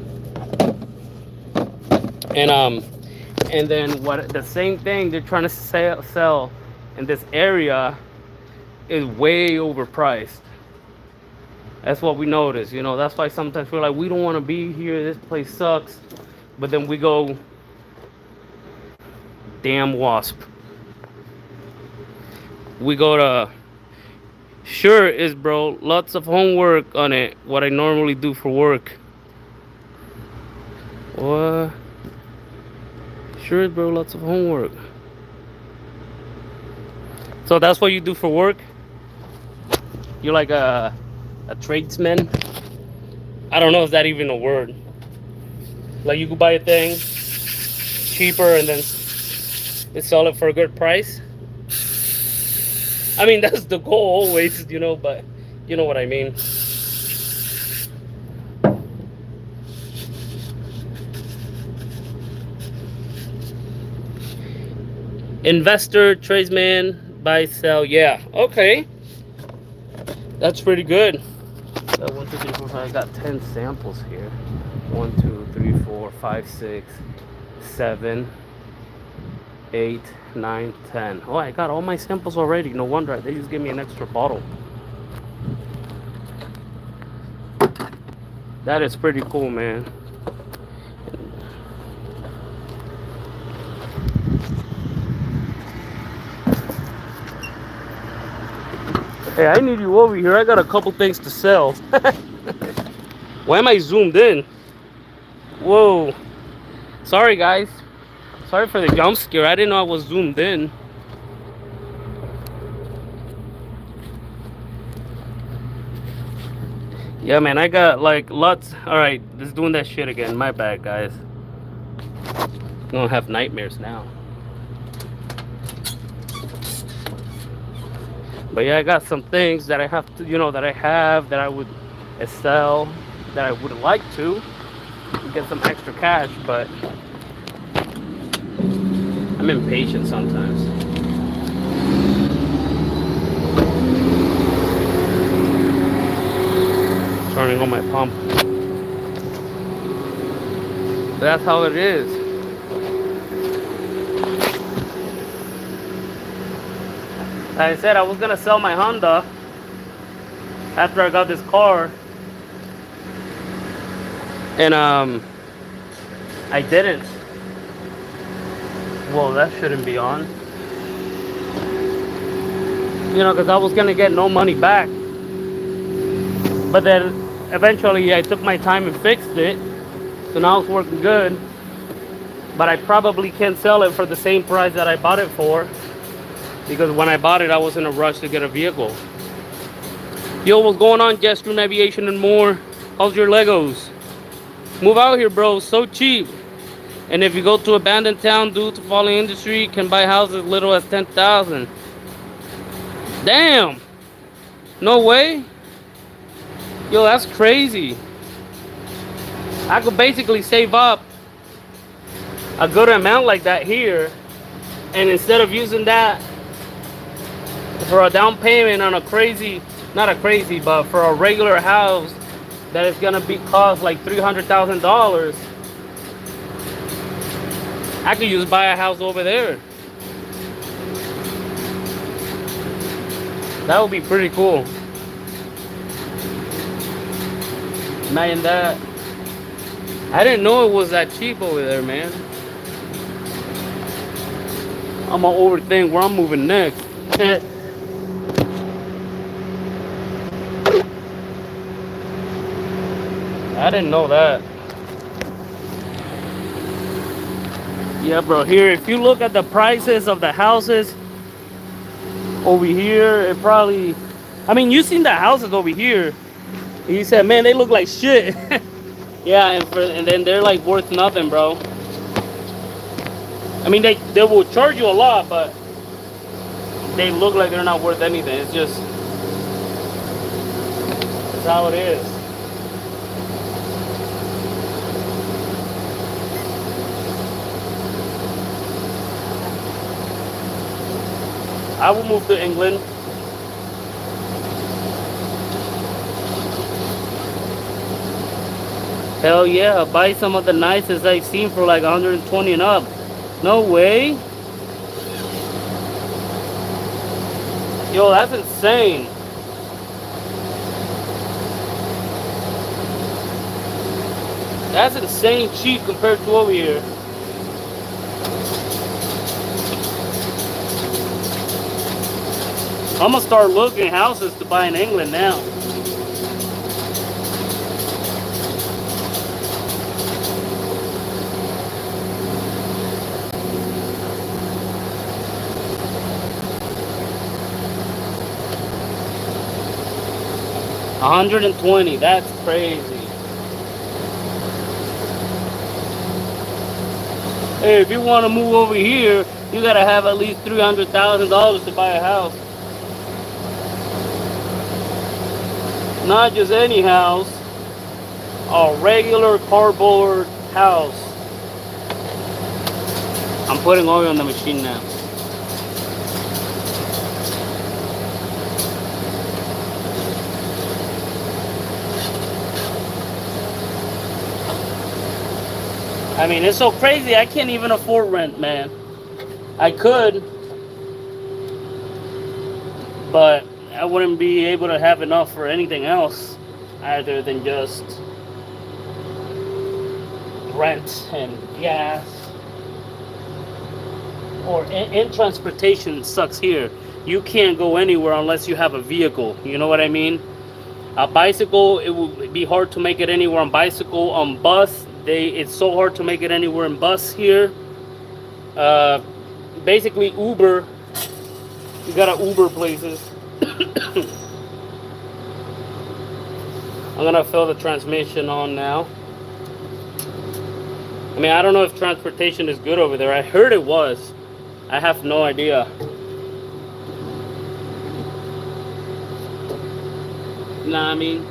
And then what? The same thing they're trying to sell in this area is way overpriced. That's what we notice. You know, that's why sometimes we're like, we don't want to be here. This place sucks. But then we go, damn Wasp. We go to, sure is, bro, lots of homework on it. What I normally do for work. What? Sure is, bro, lots of homework. So that's what you do for work? You're like a tradesman? I don't know if that's even a word. Like you could buy a thing cheaper and then sell it for a good price. I mean, that's the goal always, you know, but you know what I mean. Investor, tradesman, buy, sell. Yeah, okay. That's pretty good. So 1, 2, 3, 4, 5. I got 10 samples here. 1, 2, 3, 4, 5, 6, 7, 8, 9, 10. Oh, I got all my samples already. No wonder they just gave me an extra bottle. That is pretty cool, man. Hey, I need you over here. I got a couple things to sell. Why am I zoomed in? Whoa. Sorry, guys. Sorry for the jump scare. I didn't know I was zoomed in. Yeah, man, I got like lots. Alright, just doing that shit again. My bad, guys. I'm gonna have nightmares now. But yeah, I got some things that I have to, you know, that I would sell, that I would like to get some extra cash, but I'm impatient sometimes. Turning on my pump. That's how it is. Like I said, I was gonna sell my Honda after I got this car, and I didn't. Well, that shouldn't be on. You know, because I was gonna get no money back. But then eventually I took my time and fixed it, so now it's working good. But I probably can't sell it for the same price that I bought it for, because when I bought it, I was in a rush to get a vehicle. Yo, what's going on, Jetstream Aviation and more? How's your Legos? Move out here, bro. So cheap. And if you go to abandoned town due to falling industry, you can buy houses as little as 10,000. Damn. No way. Yo, that's crazy. I could basically save up a good amount like that here, and instead of using that for a down payment on a crazy, not a crazy, but for a regular house that is gonna be cost like $300,000, I could just buy a house over there. That would be pretty cool. Imagine that. I didn't know it was that cheap over there, man. I'm gonna overthink where I'm moving next. I didn't know that. Yeah, bro, here, if you look at the prices of the houses over here, it probably, I mean, you seen the houses over here. He said, man, they look like shit. Yeah, and then they're like worth nothing, bro. I mean, they will charge you a lot, but they look like they're not worth anything. It's just, it's how it is. I will move to England. Hell yeah, buy some of the nicest I've seen for like 120 and up. No way. Yo, that's insane. That's insane cheap compared to over here. I'm gonna start looking at houses to buy in England now. $120, that's crazy. Hey, if you want to move over here, you gotta have at least $300,000 to buy a house. Not just any house, a regular cardboard house. I'm putting oil on the machine now. I mean, it's so crazy. I can't even afford rent, man. I could, but I wouldn't be able to have enough for anything else other than just rent and gas. Or in transportation sucks here. You can't go anywhere unless you have a vehicle. You know what I mean? A bicycle, it would be hard to make it anywhere on bicycle. On bus, it's so hard to make it anywhere in bus here. Basically Uber, you gotta Uber places. I'm gonna fill the transmission on now. I mean, I don't know if transportation is good over there. I heard it was. I have no idea. Nah, I mean,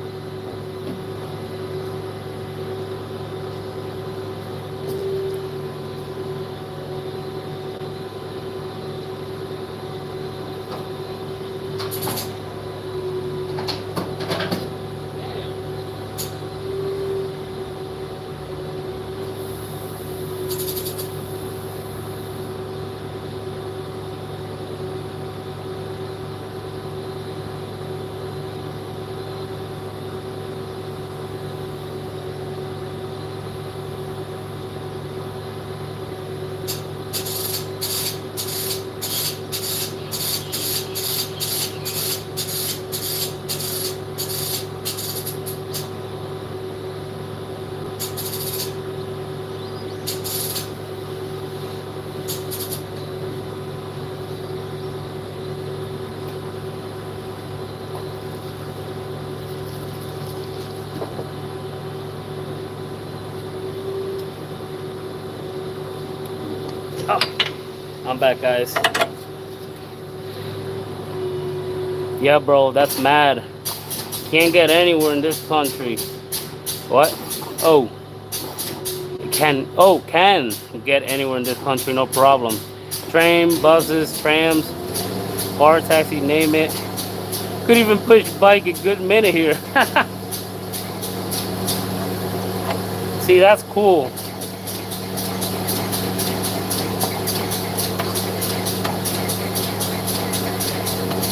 oh, I'm back, guys. Yeah, bro, that's mad. Can't get anywhere in this country. What? Oh, can get anywhere in this country, no problem. Train, buses, trams, car, taxi, name it. Could even push bike a good minute here. See, that's cool.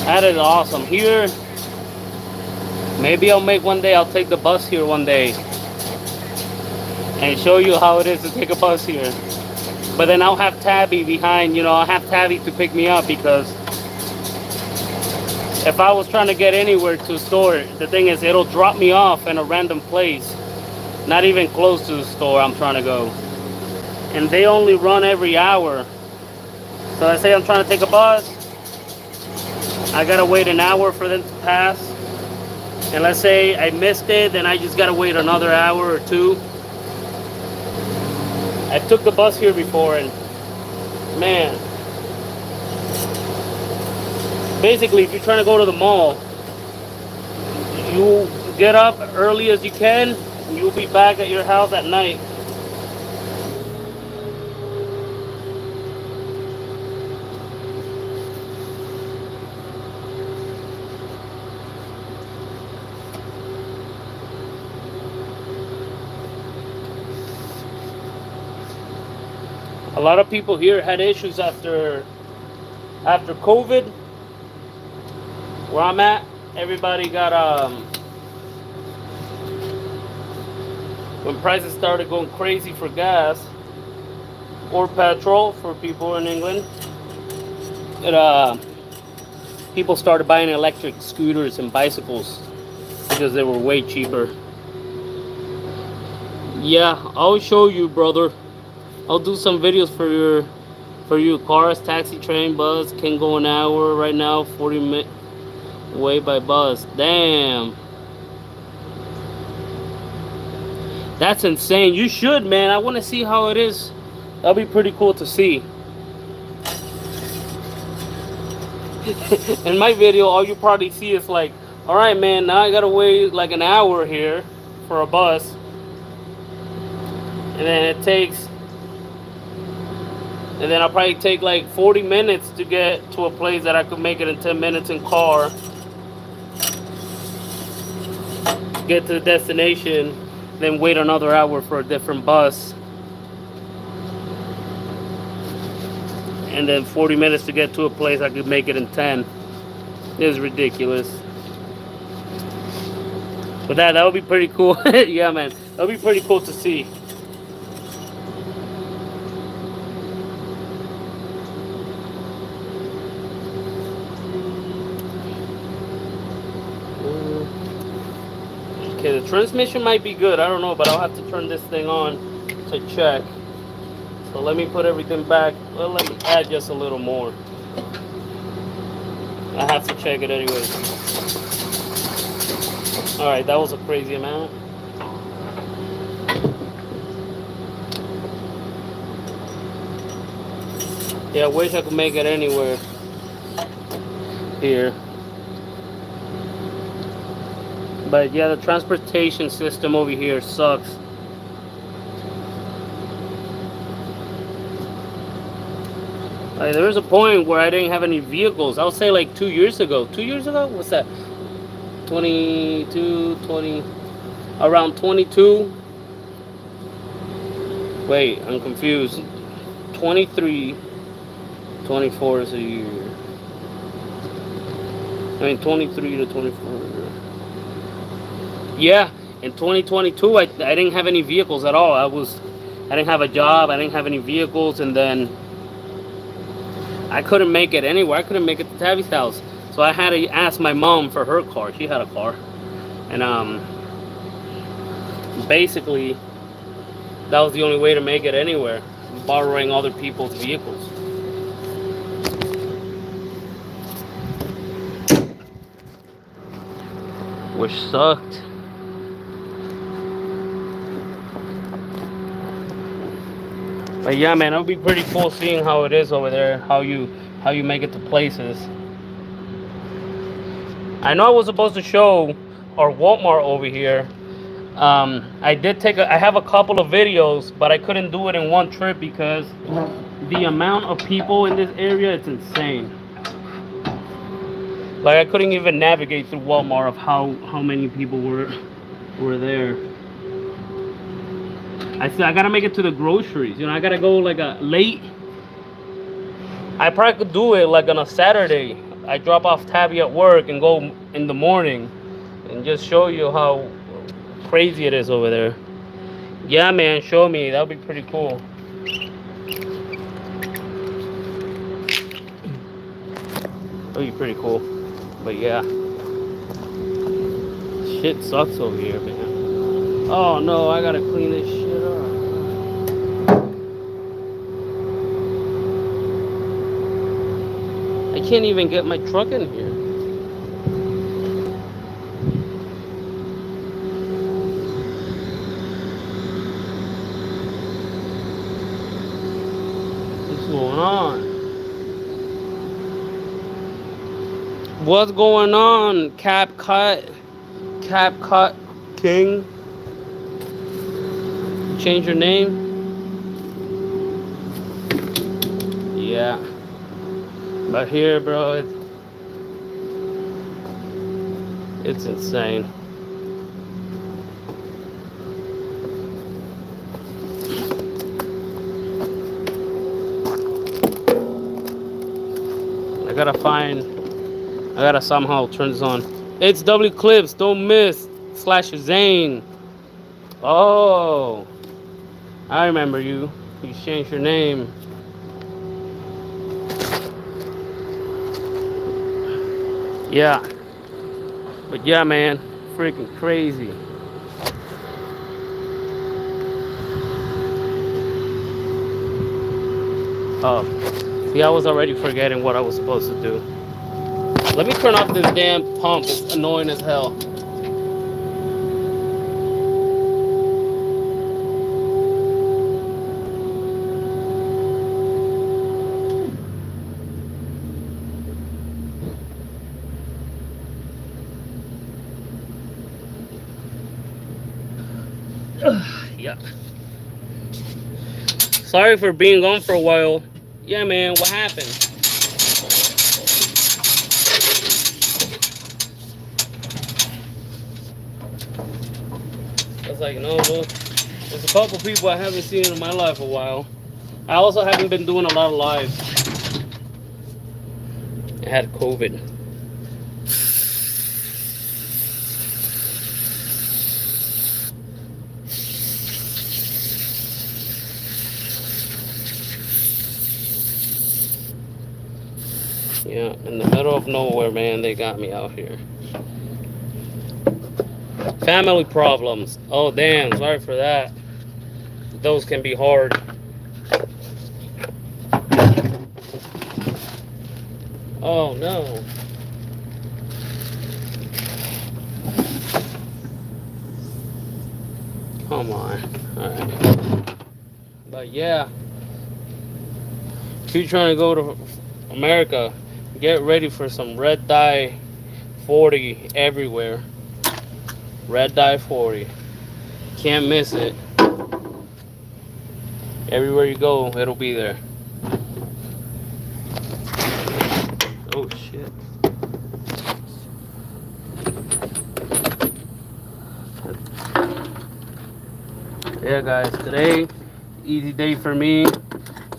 That is awesome. Here, maybe I'll take the bus here one day and show you how it is to take a bus here. But then I'll have Tabby behind, I'll have Tabby to pick me up, because if I was trying to get anywhere to store, the thing is, it'll drop me off in a random place, not even close to the store I'm trying to go. And they only run every hour. So I say I'm trying to take a bus, I gotta wait an hour for them to pass. And let's say I missed it, then I just gotta wait another hour or two. I took the bus here before, and man, basically if you're trying to go to the mall, you get up early as you can, and you'll be back at your house at night. A lot of people here had issues after COVID. Where I'm at, everybody got when prices started going crazy for gas or petrol for people in England, people started buying electric scooters and bicycles because they were way cheaper. Yeah, I'll show you, brother. I'll do some videos for you. Cars, taxi, train, bus can go an hour right now, 40 minutes away by bus. Damn, that's insane. You should, man. I want to see how it is That'll be pretty cool to see. In my video, all you probably see is like, all right, man, now I gotta wait like an hour here for a bus, and then I'll probably take like 40 minutes to get to a place that I could make it in 10 minutes in car, get to the destination, then wait another hour for a different bus, and then 40 minutes to get to a place I could make it in 10. It's ridiculous. But that would be pretty cool. Yeah, man. That would be pretty cool to see. Okay, the transmission might be good. I don't know, but I'll have to turn this thing on to check. So let me put everything back. Well, let me add just a little more. I have to check it anyways. Alright, that was a crazy amount. Yeah, I wish I could make it anywhere here. But yeah, the transportation system over here sucks. Like, there was a point where I didn't have any vehicles. I would say like 2 years ago. 2 years ago? What's that? 22, 20, around 22. Wait, I'm confused. 23, 24 is a year. I mean, 23 to 24. Yeah, in 2022, I didn't have any vehicles at all. I didn't have a job. I didn't have any vehicles, and then I couldn't make it anywhere. I couldn't make it to Tabby's house, so I had to ask my mom for her car. She had a car, and basically, that was the only way to make it anywhere, borrowing other people's vehicles. Which sucked. But yeah, man, it'll be pretty cool seeing how it is over there, how you make it to places. I know I was supposed to show our Walmart over here. I have a couple of videos, but I couldn't do it in one trip because the amount of people in this area, it's insane. Like, I couldn't even navigate through Walmart of how many people were there. I said I gotta make it to the groceries. You know, I gotta go like a late. I probably could do it like on a Saturday. I drop off Tabby at work and go in the morning, and just show you how crazy it is over there. Yeah, man, show me. That would be pretty cool. That would be pretty cool. But yeah, shit sucks over here, man. Oh no, I gotta clean this shit up. I can't even get my truck in here. What's going on? What's going on, CapCut King? Change your name? Yeah. But here, bro, it's insane. I gotta somehow turn this on. It's W Clips, don't miss, / Zane. Oh, I remember you. You changed your name. Yeah. But yeah, man, freaking crazy. Oh, see, I was already forgetting what I was supposed to do. Let me turn off this damn pump. It's annoying as hell. Yeah. Sorry for being gone for a while. Yeah, man, what happened? I was like, no, look, there's a couple people I haven't seen in my life a while. I also haven't been doing a lot of lives. I had COVID. Yeah, in the middle of nowhere, man, they got me out here. Family problems. Oh, damn, sorry for that. Those can be hard. Oh, no. Come on. Alright. But yeah, if you're trying to go to America, get ready for some red dye 40 everywhere. Red dye 40. Can't miss it. Everywhere you go, it'll be there. Oh shit. Yeah guys, today, easy day for me.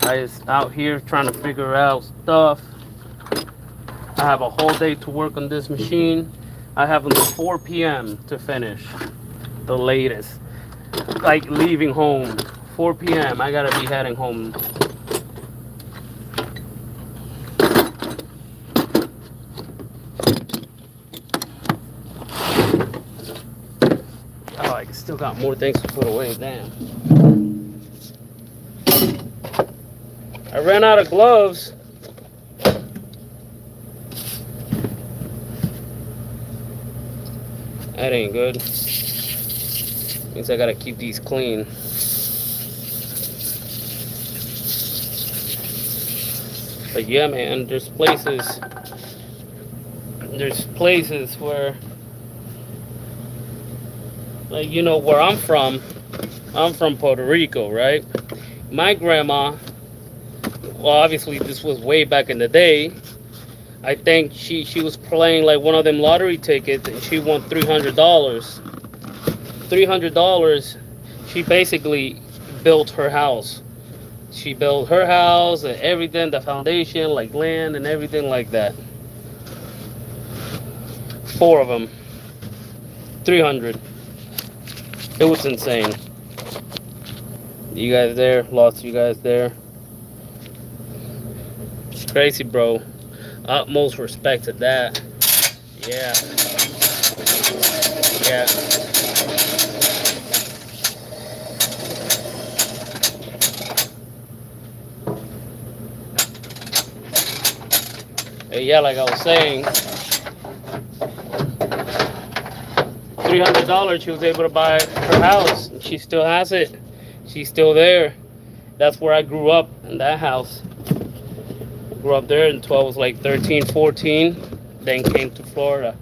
I is out here trying to figure out stuff. I have a whole day to work on this machine. I have until 4 p.m. to finish. The latest. Like leaving home. 4 p.m. I gotta be heading home. Oh, I still got more things to put away. Damn. I ran out of gloves. That ain't good. Means I gotta keep these clean. But yeah, man, there's places where, like, you know, where I'm from Puerto Rico, right? My grandma, well, obviously this was way back in the day. I think she was playing like one of them lottery tickets and she won $300. $300. She basically built her house. She built her house and everything, the foundation, like land and everything like that. 4 of them. 300. It was insane. You guys there? Lots of you guys there. It's crazy, bro. Utmost respect to that. Yeah. Yeah. Yeah, like I was saying, $300 she was able to buy her house. She still has it. She's still there. That's where I grew up, in that house. Grew up there until I was like 13, 14. Then came to Florida.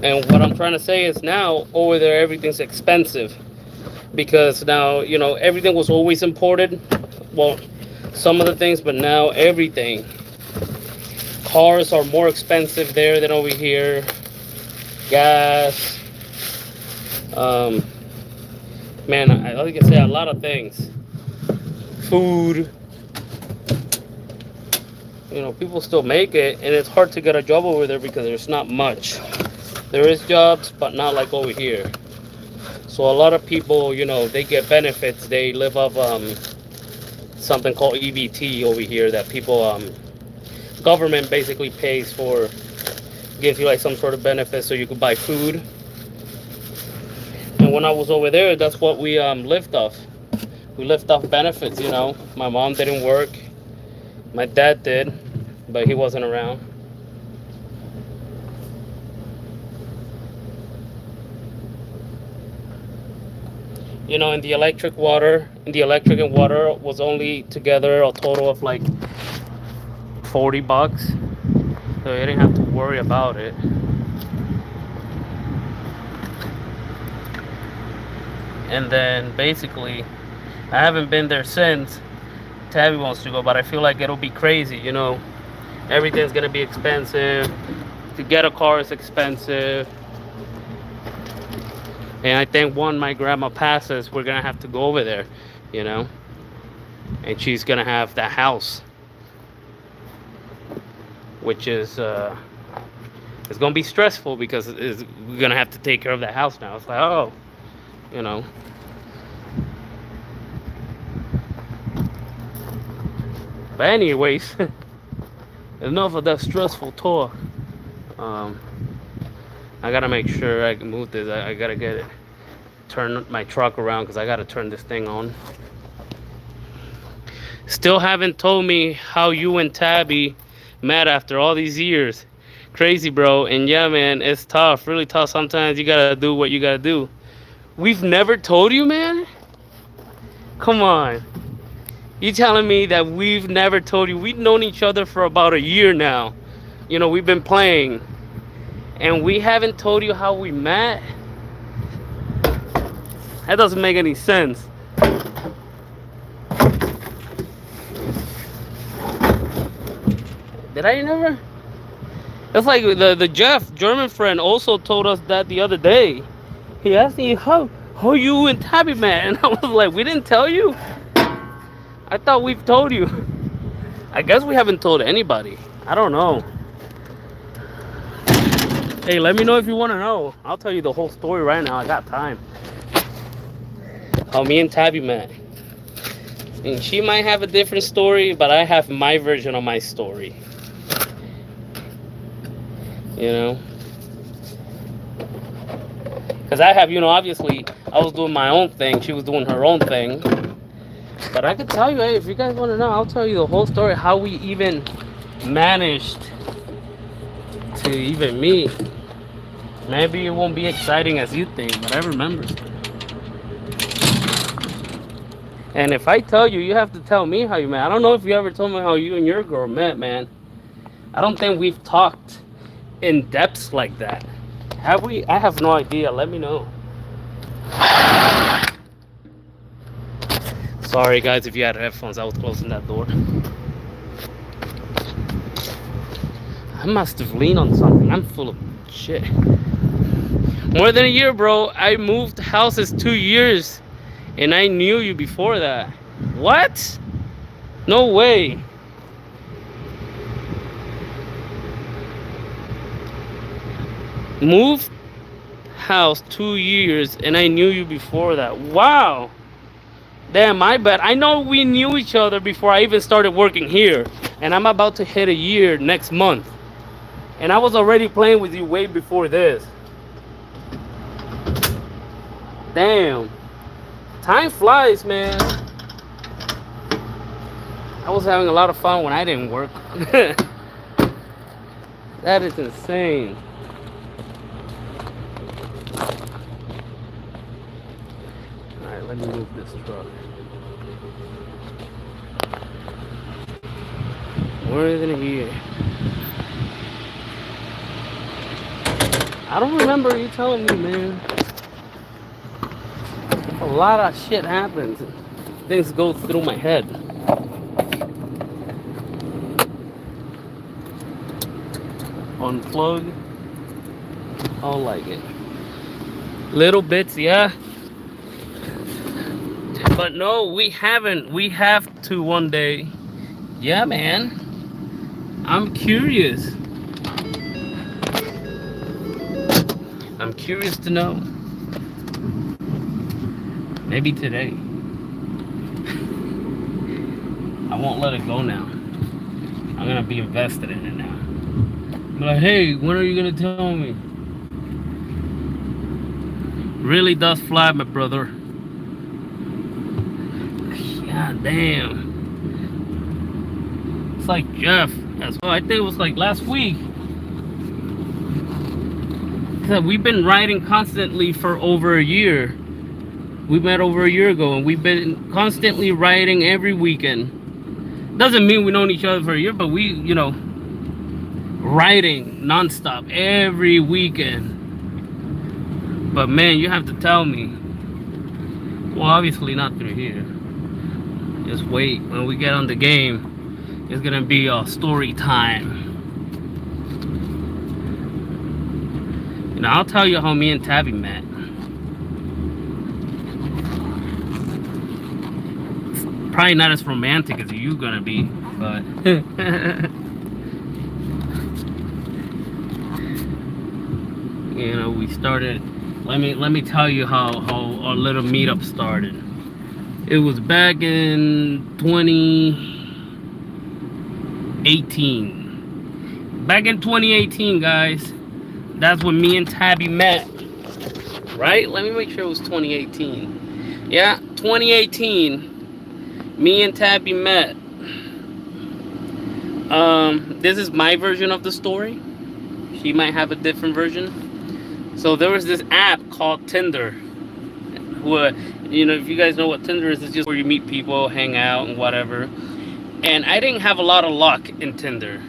And what I'm trying to say is now over there everything's expensive. Because now, you know, everything was always imported. Well, some of the things, but now everything. Cars are more expensive there than over here. Gas. Man, like I say, a lot of things. Food. You know, people still make it, and it's hard to get a job over there because there's not much. There is jobs, but not like over here. So a lot of people, you know, they get benefits. They live off something called EBT over here that people, government basically pays for, gives you like some sort of benefit so you could buy food. And when I was over there, that's what we lived off. We lived off benefits, you know. My mom didn't work. My dad did, but he wasn't around. You know, and the electric and water was only together a total of like $40. So you didn't have to worry about it. And then basically, I haven't been there since. Tabby wants to go, but I feel like it'll be crazy, you know. Everything's gonna be expensive. To get a car is expensive. And I think when my grandma passes, we're gonna have to go over there, you know. And she's gonna have the house, which is it's gonna be stressful because we're gonna have to take care of the house now. It's like, oh, you know. But anyways, enough of that stressful talk. I gotta make sure I can move this. I gotta get it, turn my truck around because I gotta turn this thing on. Still haven't told me how you and Tabby met after all these years. Crazy, bro. And yeah, man, it's tough, really tough. Sometimes you gotta do what you gotta do. We've never told you, man? Come on. You telling me that we've never told you? We've known each other for about a year now. You know, we've been playing. And we haven't told you how we met? That doesn't make any sense. Did I never? It's like the Jeff, German friend, also told us that the other day. He asked me how you and Tabby met, and I was like, we didn't tell you? I thought we've told you. I guess we haven't told anybody. I don't know. Hey, let me know if you want to know. I'll tell you the whole story right now. I got time. How me and Tabby met. And she might have a different story, but I have my version of my story. You know? Because I have, you know, obviously, I was doing my own thing. She was doing her own thing. But I could tell you, hey, if you guys want to know, I'll tell you the whole story. How we even managed to even meet. Maybe it won't be exciting as you think, but I remember. And if I tell you, you have to tell me how you met. I don't know if you ever told me how you and your girl met, man. I don't think we've talked in depths like that. Have we? I have no idea. Let me know. Sorry, guys, if you had headphones, I was closing that door. I must have leaned on something. I'm full of shit. More than a year, bro. I moved houses 2 years, and I knew you before that. What? No way. Moved house 2 years, and I knew you before that. Wow. Damn, my bad. I know we knew each other before I even started working here, and I'm about to hit a year next month. And I was already playing with you way before this. Damn. Time flies, man. I was having a lot of fun when I didn't work. That is insane. Alright, let me move this truck. More than a year. I don't remember you telling me, man. A lot of shit happens. Things go through my head. Unplug. I don't like it. Little bits, yeah. But no, we haven't. We have to one day. Yeah, man. I'm curious. I'm curious to know. Maybe today. I won't let it go now. I'm gonna be invested in it now. But like, hey, when are you gonna tell me? Really does fly, my brother. God damn. It's like Jeff as well. I think it was like last week. We've been writing constantly for over a year. We met over a year ago, and we've been constantly writing every weekend. Doesn't mean we known each other for a year, but we, you know, writing nonstop every weekend. But man, you have to tell me, Well, obviously not through here. Just wait. When we get on the game, it's gonna be a story time. You know, I'll tell you how me and Tabby met. It's probably not as romantic as you gonna be, but you know, we started. Let me tell you how our little meetup started. It was back in 2018. Back in 2018, guys. That's when me and Tabby met. Right? Let me make sure it was 2018. Yeah, 2018. Me and Tabby met. This is my version of the story. She might have a different version. So there was this app called Tinder. Where, you know, if you guys know what Tinder is, it's just where you meet people, hang out, and whatever. And I didn't have a lot of luck in Tinder.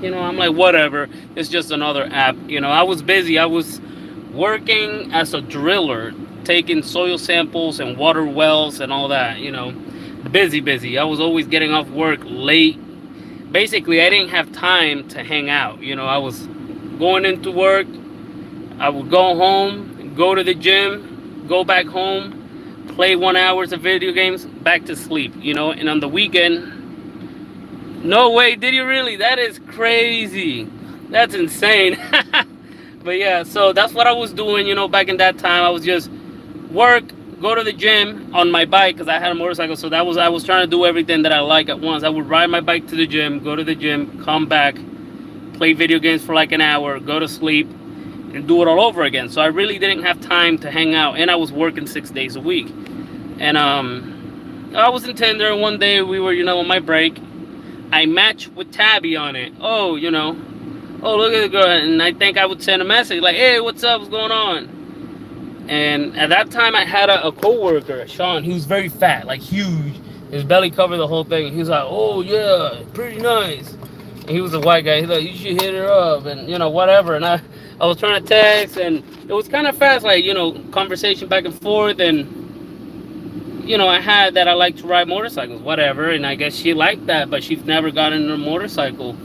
You know, I'm like, whatever. It's just another app. You know, I was busy. I was working as a driller, taking soil samples and water wells and all that. You know, busy. I was always getting off work late. Basically, I didn't have time to hang out. You know, I was going into work. I would go home, go to the gym, go back home, play 1 hour of video games, back to sleep, you know. And on the weekend, no way, did you really? That is crazy. That's insane. But yeah, so that's what I was doing, you know, back in that time. I was just work, go to the gym on my bike because I had a motorcycle. So that was, I was trying to do everything that I like at once. I would ride my bike to the gym, go to the gym, come back, play video games for like an hour, go to sleep, and do it all over again. So I really didn't have time to hang out, and I was working 6 days a week. And I was in Tinder, and one day we were, you know, on my break. I matched with Tabby on it. Oh, you know, oh, look at the girl. And I think I would send a message like, hey, what's up, what's going on? And at that time I had a co-worker, Sean. He was very fat, like huge. His belly covered the whole thing. He was like, oh yeah, pretty nice. And he was a white guy. He's like, you should hit her up, and you know, whatever. And I was trying to text, and it was kind of fast, like, you know, conversation back and forth. And you know, I had that I like to ride motorcycles, whatever. And I guess she liked that, but she's never gotten a motorcycle.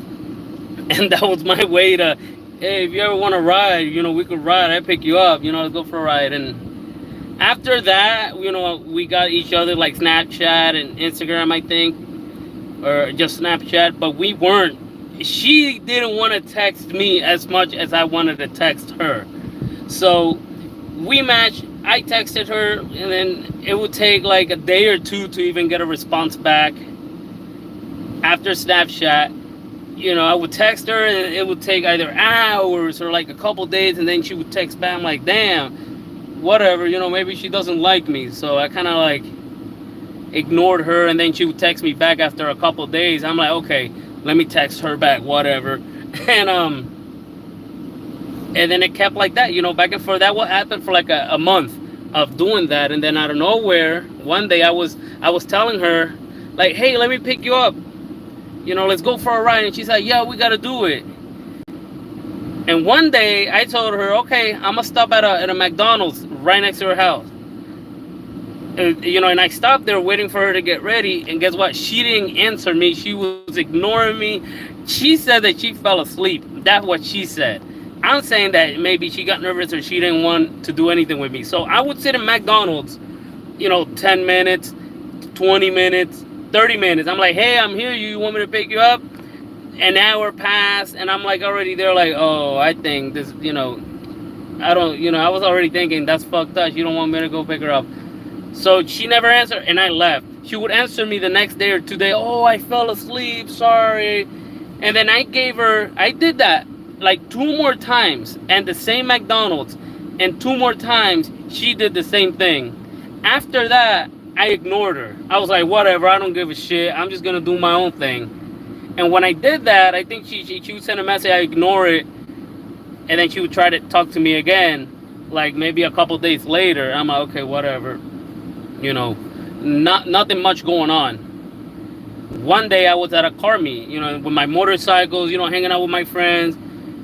And that was my way to, hey, if you ever want to ride, you know, we could ride. I pick you up, you know, let's go for a ride. And after that, you know, we got each other like Snapchat and Instagram, I think, or just Snapchat. But we weren't. She didn't want to text me as much as I wanted to text her. So we matched. I texted her, and then it would take like a day or two to even get a response back. After Snapchat, you know, I would text her, and it would take either hours or like a couple days, and then she would text back. I'm like, damn, whatever, you know, maybe she doesn't like me. So I kind of like ignored her, and then she would text me back after a couple days. I'm like, okay, let me text her back, whatever. And then it kept like that, you know, back and forth. That what happened for like a month of doing that. And then out of nowhere, one day I was telling her, like, hey, let me pick you up, you know, let's go for a ride. And she's like, yeah, we gotta do it. And one day I told her, okay, I'm gonna stop at a McDonald's right next to her house. And, you know, and I stopped there waiting for her to get ready. And guess what? She didn't answer me. She was ignoring me. She said that she fell asleep. That's what she said. I'm saying that maybe she got nervous or she didn't want to do anything with me. So I would sit in McDonald's, you know, 10 minutes, 20 minutes, 30 minutes. I'm like, hey, I'm here. You want me to pick you up? An hour passed, and I'm like already there like, oh, I think this, you know, I don't, you know, I was already thinking that's fucked up. You don't want me to go pick her up. So she never answered, and I left. She would answer me the next day or 2 days. Oh, I fell asleep. Sorry. And then I did that like 2 more times, and the same McDonald's, and 2 more times she did the same thing. After that, I ignored her. I was like, whatever, I don't give a shit. I'm just gonna do my own thing. And when I did that, I think she would send a message, I ignore it, and then she would try to talk to me again, like maybe a couple days later. I'm like, okay, whatever. You know, nothing much going on. One day I was at a car meet, you know, with my motorcycles, you know, hanging out with my friends.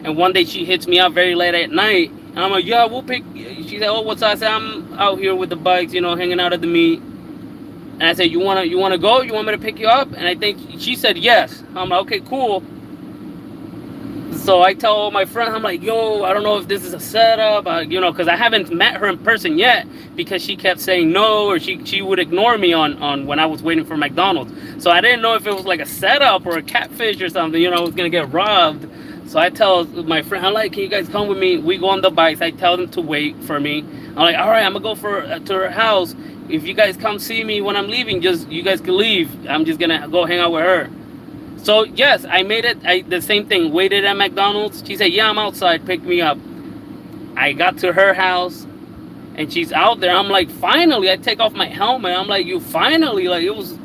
And one day she hits me up very late at night. And I'm like, yeah, we'll pick. she said, "Oh, what's up?" I said, "I'm out here with the bikes, you know, hanging out at the meet." And I said, "You wanna go? You want me to pick you up?" And I think she said yes. I'm like, "Okay, cool." So I tell my friend, I'm like, "Yo, I don't know if this is a setup, you know, because I haven't met her in person yet, because she kept saying no, or she would ignore me on when I was waiting for McDonald's. So I didn't know if it was like a setup or a catfish or something, you know, I was gonna get robbed. So I tell my friend, I'm like, "Can you guys come with me?" We go on the bikes. I tell them to wait for me. I'm like, "All right, I'm gonna go to her house. If you guys come see me when I'm leaving, just you guys can leave. I'm just gonna go hang out with her." So yes, I made it. The same thing. Waited at McDonald's. She said, "Yeah, I'm outside. Pick me up." I got to her house, and she's out there. I'm like, finally. I take off my helmet. I'm like, "You finally?" Like, it was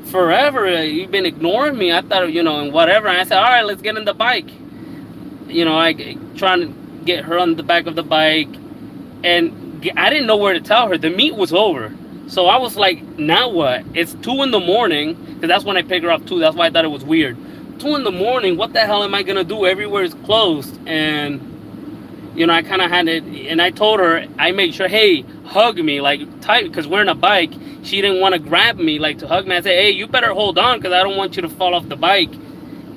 forever. You've been ignoring me. I thought, you know, and whatever. And I said, "All right, let's get in the bike." You know, I trying to get her on the back of the bike, and I didn't know where to tell her. The meet was over. So I was like, now what? It's 2 in the morning, because that's when I picked her up too. That's why I thought it was weird. 2 in the morning, what the hell am I going to do? Everywhere is closed. And, you know, I kind of had it, and I told her, I made sure, "Hey, hug me, like, tight," because we're in a bike. She didn't want to grab me, like, to hug me. I said, "Hey, you better hold on, because I don't want you to fall off the bike."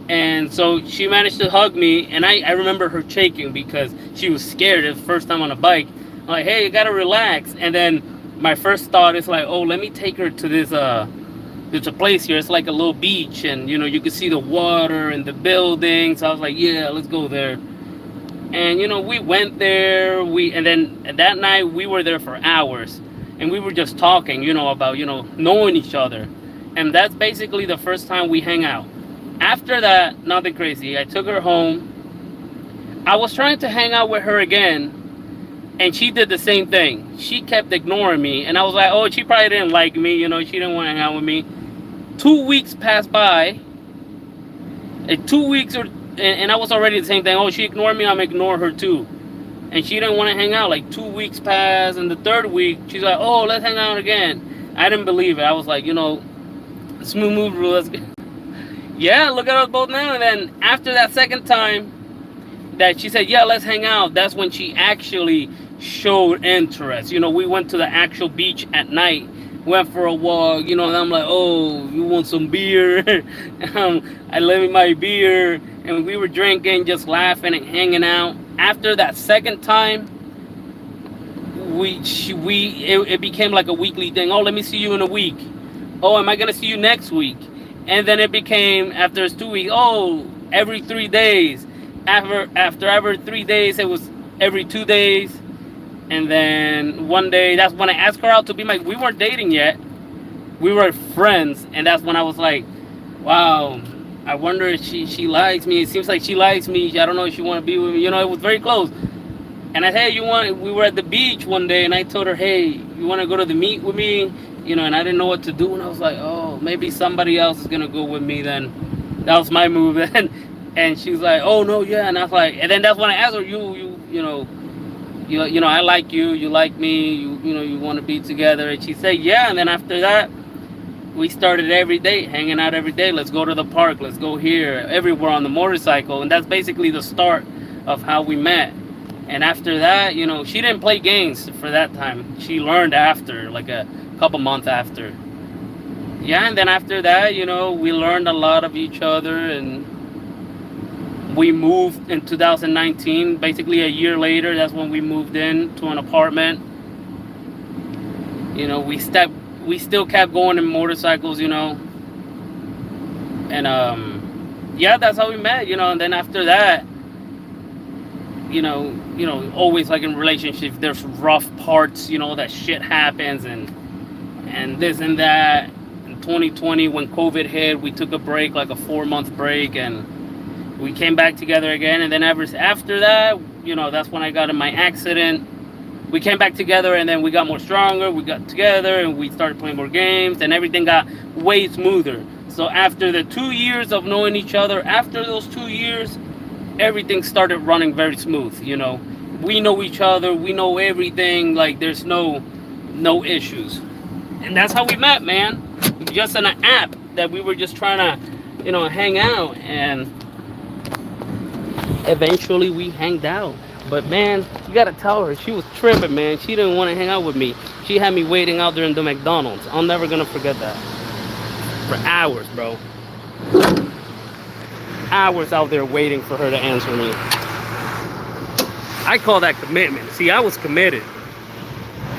And so she managed to hug me, and I remember her shaking because she was scared. It was the first time on a bike. I'm like, "Hey, you got to relax." And then my first thought is like, "Oh, let me take her to this there's a place here. It's like a little beach, and you know, you can see the water and the buildings." So I was like, "Yeah, let's go there." And you know, we went there. And then that night we were there for hours, and we were just talking, you know, about, you know, knowing each other. And that's basically the first time we hang out. After that, nothing crazy. I took her home. I was trying to hang out with her again, and she did the same thing. She kept ignoring me, and I was like, "Oh, she probably didn't like me, you know, she didn't want to hang out with me." 2 weeks passed by, and 2 weeks, and I was already the same thing. "Oh, she ignored me, I'm ignore her too." And she didn't want to hang out. Like 2 weeks passed, and the third week, she's like, "Oh, let's hang out again." I didn't believe it. I was like, you know, smooth move rule. Let's go. Yeah, look at us both now. And then after that second time that she said, "Yeah, let's hang out," that's when she actually showed interest. You know, we went to the actual beach at night, went for a walk, you know, and I'm like, "Oh, you want some beer?" I left me my beer, and we were drinking, just laughing and hanging out. After that second time, it became like a weekly thing. "Oh, let me see you in a week." "Oh, am I gonna see you next week?" And then it became, after 2 weeks, "Oh, every 3 days." After every 3 days, it was every 2 days. And then one day, that's when I asked her out to be we weren't dating yet. We were friends. And that's when I was like, wow, I wonder if she likes me. It seems like she likes me. I don't know if she want to be with me. You know, it was very close. And I said, "Hey, we were at the beach one day, and I told her, 'Hey, you want to go to the meet with me?' You know, and I didn't know what to do. And I was like, oh, maybe somebody else is going to go with me then." That was my move then. And she was like, "Oh, no, yeah." And I was like, and then that's when I asked her, you know, "I like you, you like me, you know, you want to be together?" And she said, "Yeah." And then after that, we started every day, hanging out every day. "Let's go to the park, let's go here," everywhere on the motorcycle. And that's basically the start of how we met. And after that, you know, she didn't play games for that time. She learned after, like a couple months after. Yeah, and then after that, you know, we learned a lot of each other, and we moved in 2019. Basically a year later, that's when we moved in to an apartment. You know, we still kept going in motorcycles, you know. And yeah, that's how we met, you know. And then after that, you know, always like in relationships, there's rough parts, you know, that shit happens, and this and that. In 2020, when COVID hit, we took a break, like a 4-month break, and we came back together again. And then after that, you know, that's when I got in my accident. We came back together, and then we got more stronger. We got together, and we started playing more games, and everything got way smoother. So after the 2 years of knowing each other, after those 2 years, everything started running very smooth, you know. We know each other, we know everything, like there's no issues. And that's how we met, man. Just on an app that we were just trying to, you know, hang out, and eventually we hanged out. But man, you gotta tell her she was tripping, man. She didn't want to hang out with me. She had me waiting out there in the McDonald's. I'm never gonna forget that. For hours, bro. Hours out there waiting for her to answer me. I call that commitment. See, I was committed.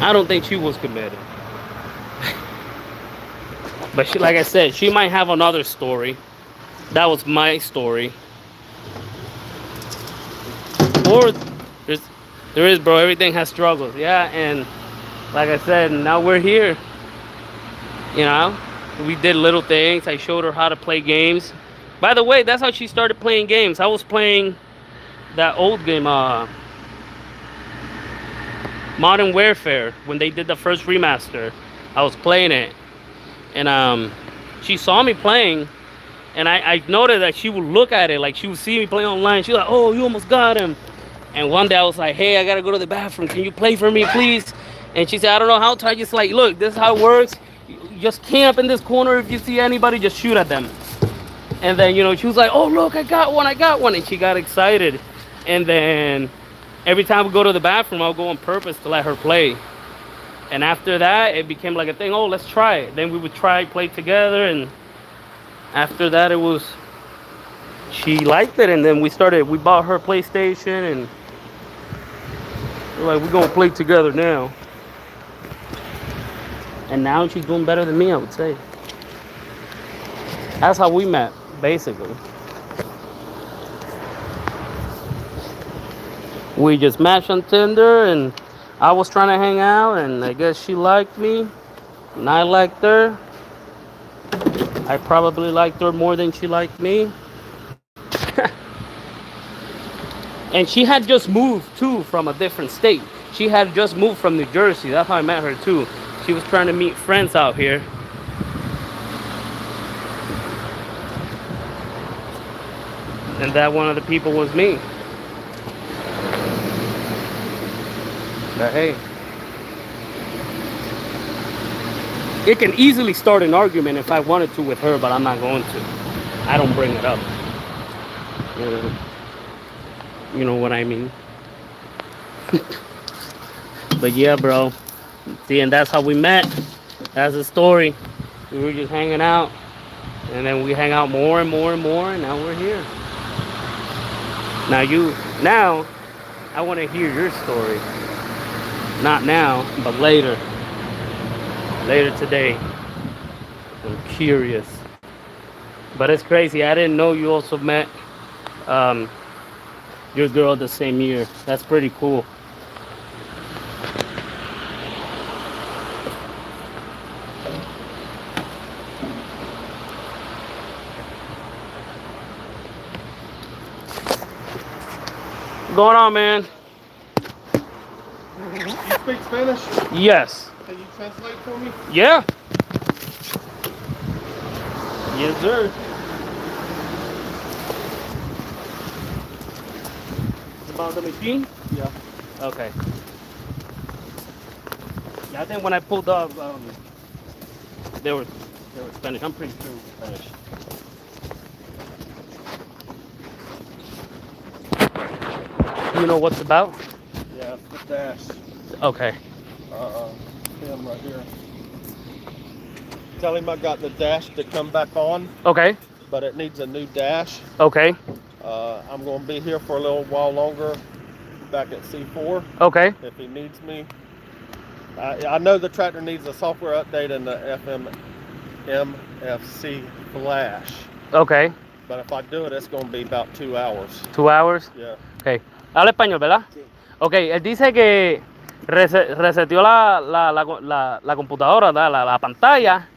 I don't think she was committed. But she, like I said, she might have another story. That was my story. Or there is, bro. Everything has struggles. Yeah, and like I said, now we're here. You know, we did little things. I showed her how to play games. By the way, that's how she started playing games. I was playing that old game, Modern Warfare, when they did the first remaster. I was playing it, and she saw me playing, and I noticed that she would look at it, like she would see me play online. She was like, "Oh, you almost got him." And one day I was like, "Hey, I gotta go to the bathroom. Can you play for me, please?" And she said, "I don't know how to." I just like, "Look, this is how it works. You just camp in this corner. If you see anybody, just shoot at them." And then, you know, she was like, "Oh, look, I got one. And she got excited. And then every time we go to the bathroom, I'll go on purpose to let her play. And after that, it became like a thing. Oh, let's try it. Then we would play together. And after that, it was, she liked it. And then we bought her PlayStation. And we're like, we're going to play together now. And now she's doing better than me, I would say. That's how we met, basically. We just matched on Tinder, and I was trying to hang out, and I guess she liked me, and I liked her. I probably liked her more than she liked me. And she had just moved, too, from a different state. She had just moved from New Jersey. That's how I met her, too. She was trying to meet friends out here. And that one of the people was me. But hey, it can easily start an argument if I wanted to with her, but I'm not going to. I don't bring it up. You know what I mean? But yeah, bro. See, and that's how we met. That's the story. We were just hanging out. And then we hang out more and more and more, and now we're here. Now, I want to hear your story. Not now, but later. Later today. I'm curious. But it's crazy. I didn't know you also met your girl the same year. That's pretty cool. What's going on, man? You speak Spanish? Yes. Can you translate for me? Yeah. Yes, sir. About the machine? Yeah. Okay. Yeah, I think when I pulled up, they were Spanish. I'm pretty sure it was Spanish. You know what's about? Yeah, the dash. Okay. Him right here. Tell him I got the dash to come back on, Okay. but it needs a new dash. Okay. I'm going to be here for a little while longer back at C4 Okay. if he needs me. I know the tractor needs a software update and the MFC flash. Okay. But if I do it, it's going to be about 2 hours. 2 hours? Yeah. Okay. Habla español, ¿verdad? Sí. Ok, él dice que reseteó la computadora, la pantalla,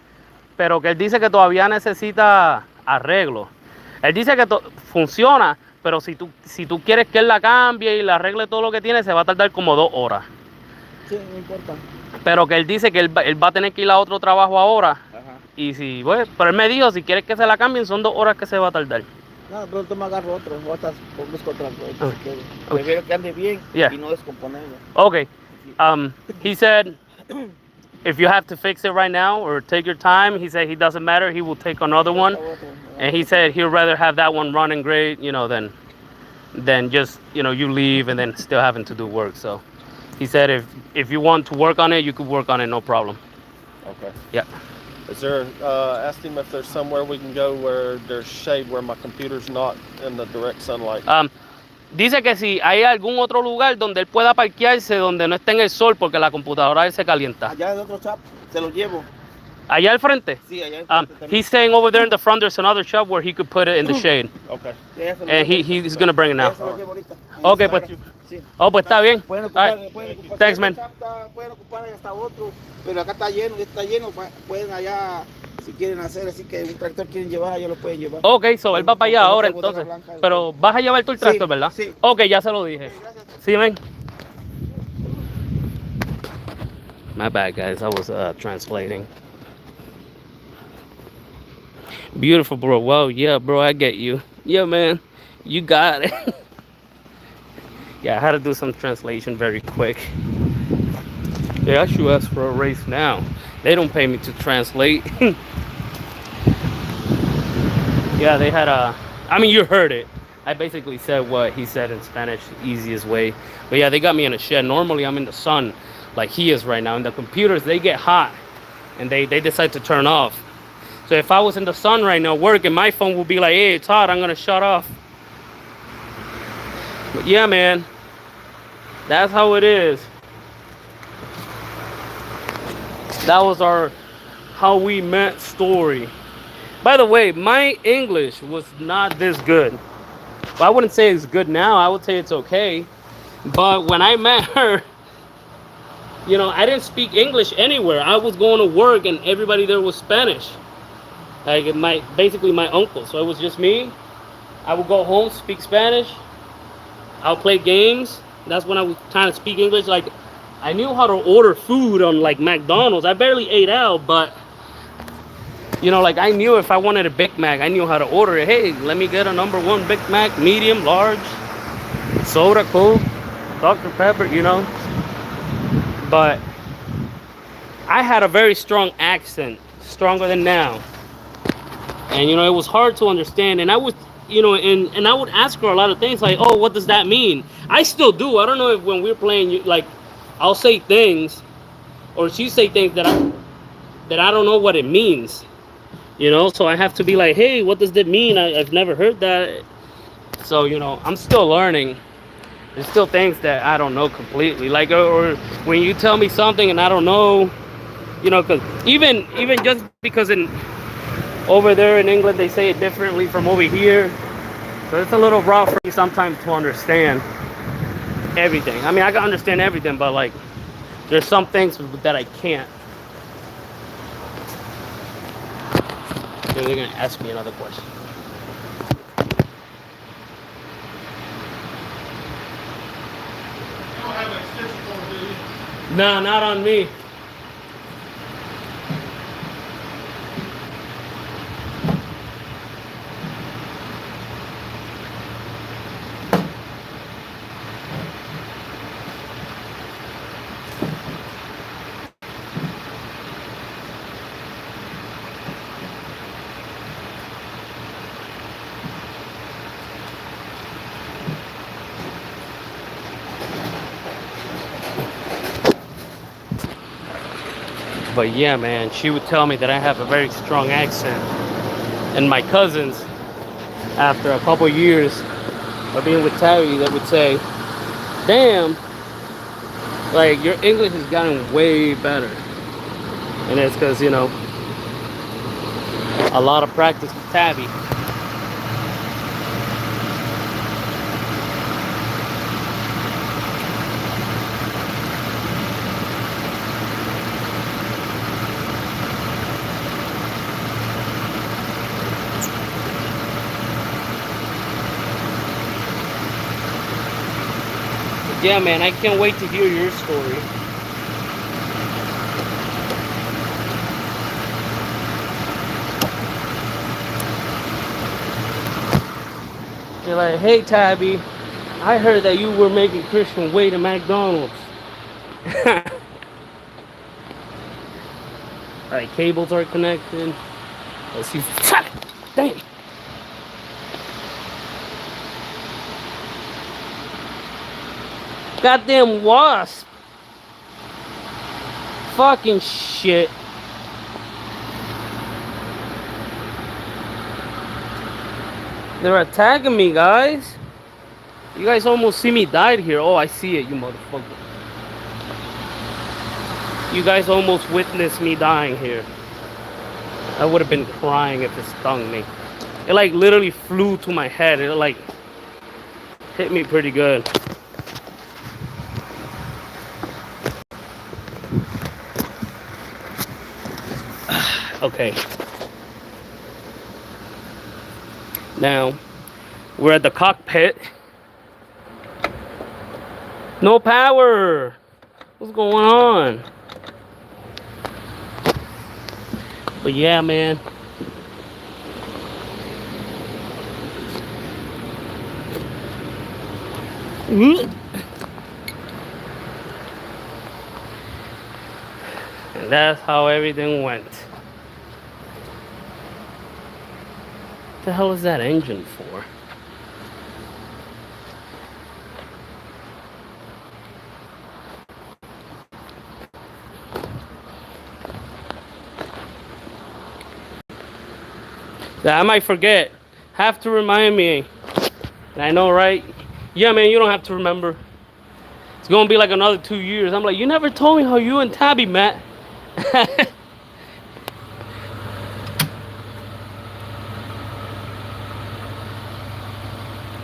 pero que él dice que todavía necesita arreglo. Él dice que funciona, pero si tú quieres que él la cambie y le arregle todo lo que tiene, se va a tardar como 2 horas. Sí, no importa. Pero que él dice que él va a tener que ir a otro trabajo ahora. Ajá. Y si, bueno, pero él me dijo, si quieres que se la cambien, son 2 horas que se va a tardar. No, pero tú me agarro otro, busco otra cosa. Okay. Prefiero que ande bien Yeah. y no descomponerlo. Okay. He said if you have to fix it right now or take your time, he said he doesn't matter. He will take another one. And he said he'd rather have that one running great, you know, than than just you leave and then still having to do work. So he said if you want to work on it, you could work on it, no problem. Okay. Yeah. Is there, asked him if there's somewhere we can go where there's shade where my computer's not in the direct sunlight? Dice que si hay algún otro lugar donde él pueda parquearse donde no esté en el sol porque la computadora de él se calienta. Allá en otro shop, se lo llevo. Allá al frente. Sí, allá enfrente también. He's saying over there in the front there's another shop where he could put it in the shade. Okay. Ya se lo And llevo. he's gonna bring it now. Ya se lo llevo ahorita. Okay, pues. Sí. Oh, pues está bien. Pueden All ocupar, right. pueden ocupar. Thanks, man. Pueden ocupar hasta otro, pero acá está lleno, pueden allá si quieren hacer, así que un tractor quieren llevar, ellos lo pueden llevar. Okay, so él va para allá Con ahora otra botella entonces. blanca. Pero vas a llevar tú el tractor, Sí, ¿verdad? sí. Okay, ya se lo dije. Sí, gracias. See you, man. My bad, guys. I was translating. Beautiful, bro. Well, yeah, bro, I get you. Yeah, man. You got it. Yeah, I had to do some translation very quick. Yeah, I should ask for a raise now. They don't pay me to translate. Yeah, they had I mean, you heard it. I basically said what he said in Spanish, the easiest way. But yeah, they got me in a shed. Normally, I'm in the sun like he is right now. And the computers, they get hot and they decide to turn off. So if I was in the sun right now working, my phone would be like, hey, it's hot, I'm gonna shut off. But yeah, man, that's how it is. That was our how we met story. By the way, my English was not this good. Well, I wouldn't say it's good now, I would say it's okay. But when I met her, I didn't speak English anywhere. I was going to work and everybody there was Spanish. Like basically my uncle. So it was just me. I would go home, speak Spanish. I would play games. That's when I would kind of speak English. Like I knew how to order food on like McDonald's. I barely ate out, but like I knew if I wanted a Big Mac, I knew how to order it. Hey, let me get a #1 Big Mac, medium, large, soda, Coke, Dr. Pepper, But I had a very strong accent, stronger than now. And it was hard to understand. And I would, and I would ask her a lot of things like, oh, what does that mean? I still do. I don't know if when we're playing, like, I'll say things, or she say things that I don't know what it means. So I have to be like, hey, what does that mean? I've never heard that. So I'm still learning. There's still things that I don't know completely. Like, or when you tell me something and I don't know, because even just because over there in England they say it differently from over here, so it's a little rough for me sometimes to understand everything. I mean, I can understand everything, but like there's some things that I can't. They're gonna ask me another question. You don't have an extension cord, do you? No, not on me. But yeah, man, she would tell me that I have a very strong accent. And my cousins, after a couple years of being with Terry, they would say, damn, like your English has gotten way better. And it's because, a lot of practice with Tabby. Yeah, man, I can't wait to hear your story. You're like, hey, Tabby, I heard that you were making Christian way to McDonald's. Alright, cables are connected. Let's see. Dang. Goddamn wasp. Fucking shit. They're attacking me, guys. You guys almost see me died here. Oh, I see it, you motherfucker. You guys almost witnessed me dying here. I would have been crying if it stung me. It like literally flew to my head. It like hit me pretty good. Okay. Now, we're at the cockpit. No power. What's going on? But yeah, man. And that's how everything went. What the hell is that engine for? Yeah, I might forget. Have to remind me. I know, right? Yeah, man, you don't have to remember. It's gonna be like another 2 years. I'm like, you never told me how you and Tabby met.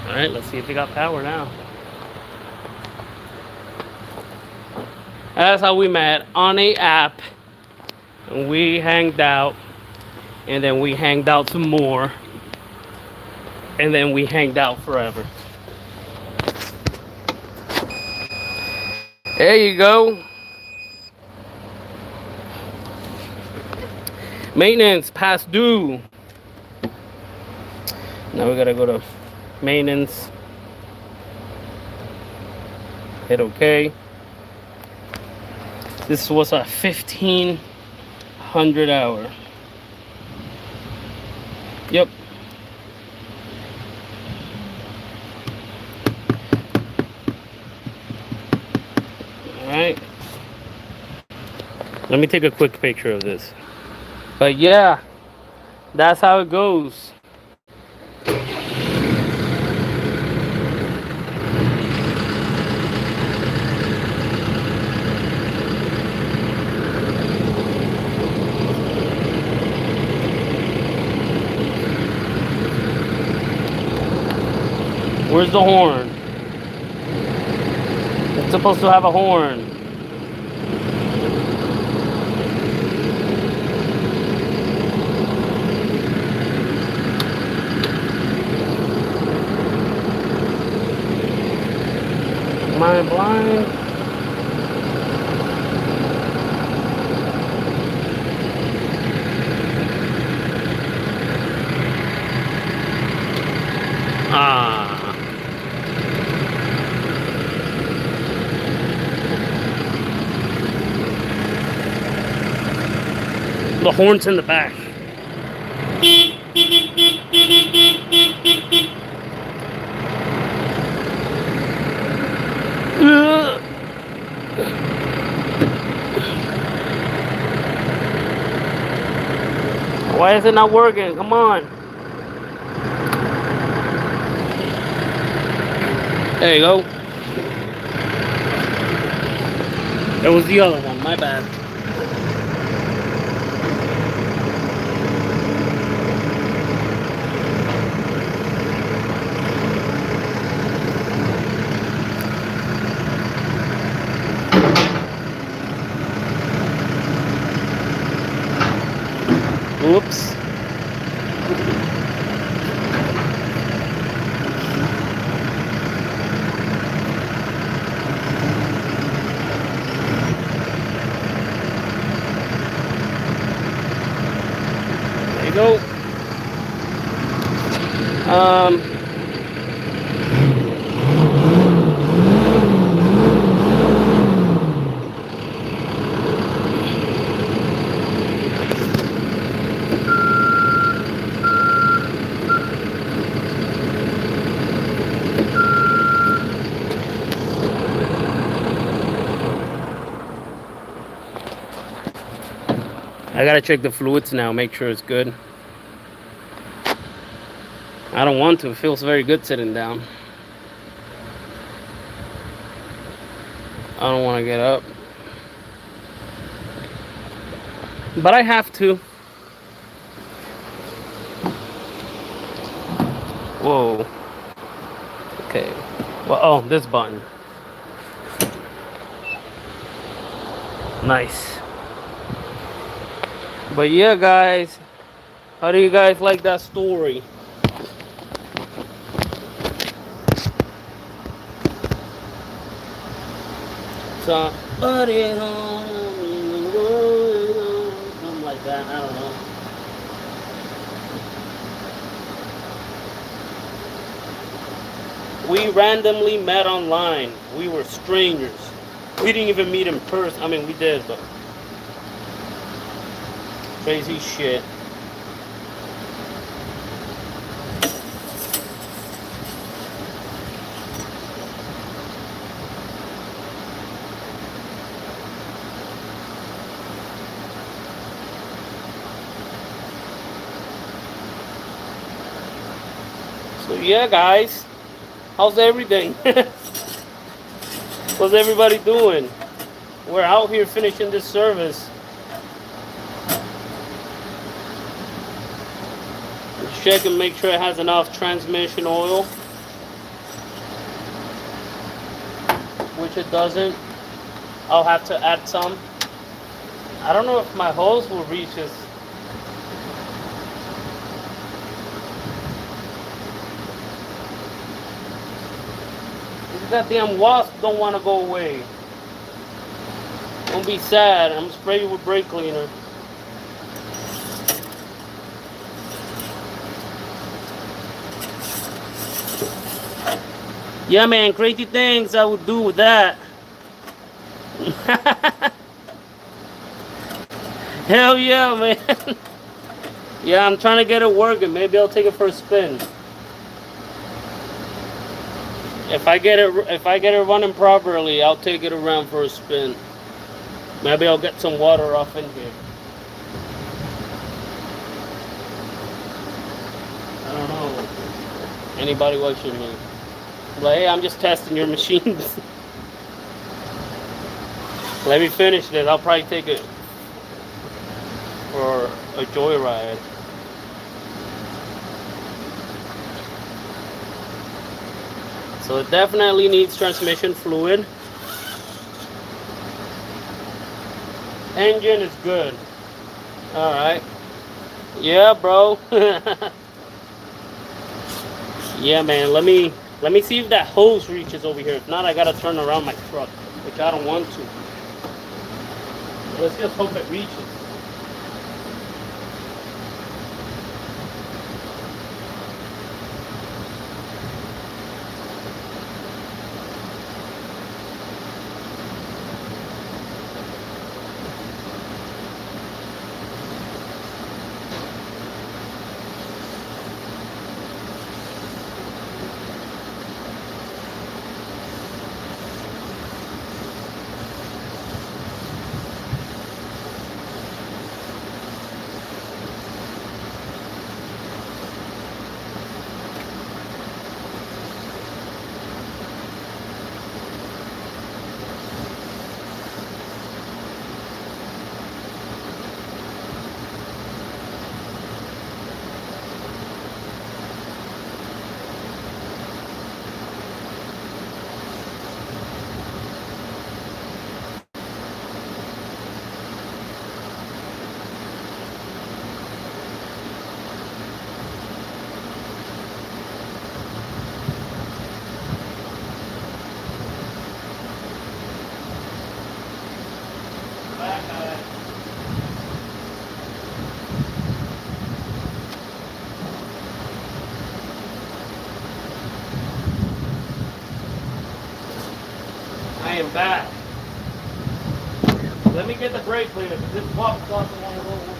Alright, let's see if they got power now. That's how we met, on a app. And we hanged out. And then we hanged out some more. And then we hanged out forever. There you go. Maintenance past due. Now we gotta go to maintenance. Hit OK. This was a 1500 hour. Yep. Alright. Let me take a quick picture of this. But yeah, that's how it goes. Where's the horn? It's supposed to have a horn. Am I blind? Ah. The horn's in the back. Why is it not working? Come on. There you go. It was the other one, my bad. Oops. There you go. gotta check the fluids now, make sure it's good. I don't want to. It feels very good sitting down. I don't want to get up. But I have to. Whoa. Okay. Well, oh, this button. Nice. But yeah, guys. How do you guys like that story? Somebody home in the world. Something like that. I don't know. We randomly met online. We were strangers. We didn't even meet in person. I mean, we did, but crazy shit. So yeah, guys, how's everything? What's everybody doing? We're out here finishing this service. Check and make sure it has enough transmission oil, which it doesn't. I'll have to add some. I don't know if my hose will reach this. These goddamn wasps don't want to go away. Don't be sad. I'm spraying with brake cleaner. Yeah, man, crazy things I would do with that. Hell yeah, man. Yeah, I'm trying to get it working. Maybe I'll take it for a spin. If I get it running properly, I'll take it around for a spin. Maybe I'll get some water off in here. I don't know. Anybody watching me? Like, hey, I'm just testing your machines. Let me finish this. I'll probably take it for a joyride. So it definitely needs transmission fluid. Engine is good. Alright. Yeah, bro. Yeah, man. Let me see if that hose reaches over here. If not, I gotta turn around my truck, which I don't want to. Let's just hope it reaches. I am back. Let me get the brake cleaner because this box doesn't want to go away.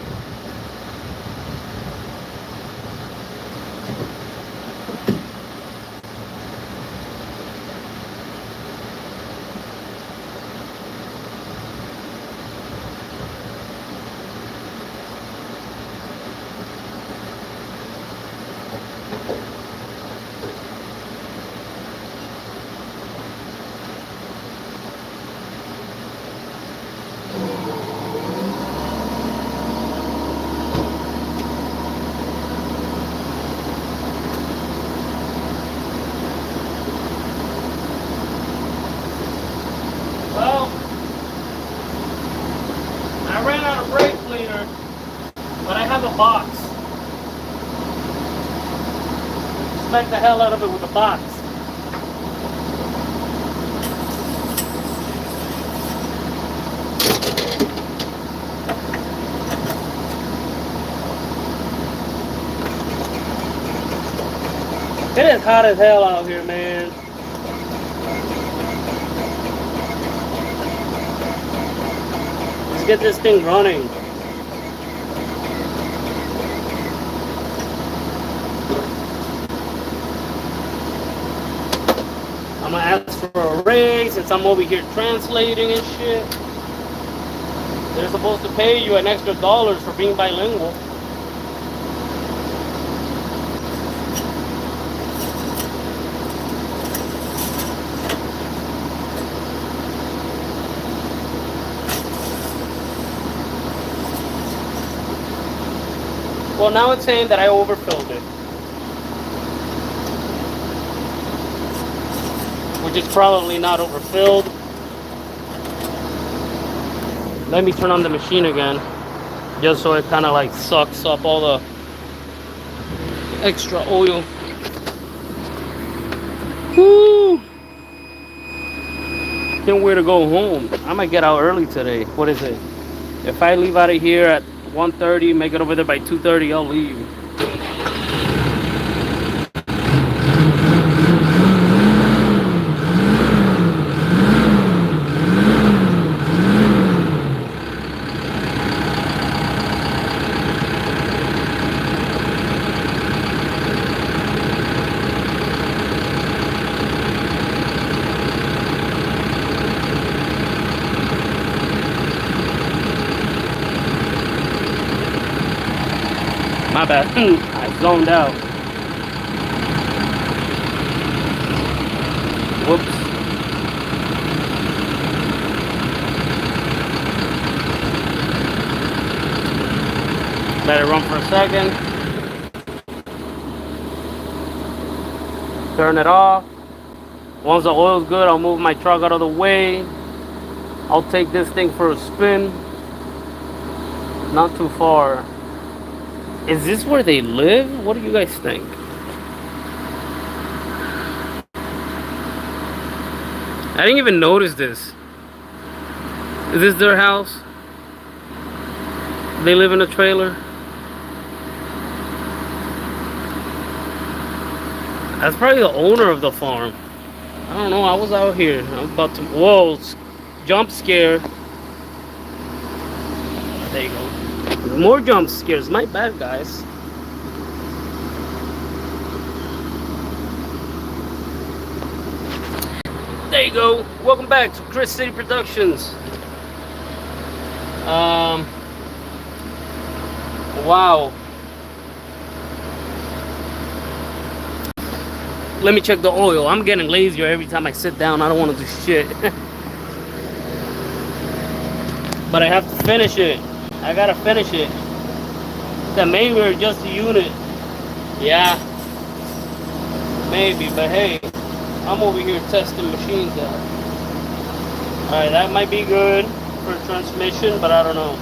smack the hell out of it with the box. It is hot as hell out here, man. Let's get this thing running. I'm gonna ask for a raise since I'm over here translating and shit. They're supposed to pay you an extra $1 for being bilingual. Well, now it's saying that I overfilled it, which is probably not overfilled. Let me turn on the machine again, just so it kind of like sucks up all the extra oil. Woo! Can't wait to go home. I might get out early today. What is it? If I leave out of here at 1:30, make it over there by 2:30, I'll leave. My bad. I zoned out. Whoops. Let it run for a second. Turn it off. Once the oil's good, I'll move my truck out of the way. I'll take this thing for a spin. Not too far. Is this where they live? What do you guys think? I didn't even notice this. Is this their house? They live in a trailer? That's probably the owner of the farm. I don't know. I was out here. I'm about to... Whoa. Jump scare. There you go. More jump scares. My bad, guys. There you go. Welcome back to CrisCityProductions. Wow. Let me check the oil. I'm getting lazier every time I sit down. I don't want to do shit. But I have to finish it. I gotta finish it. That maybe we're just a unit. Yeah. Maybe, but hey, I'm over here testing machines out. Alright, that might be good for transmission, but I don't know.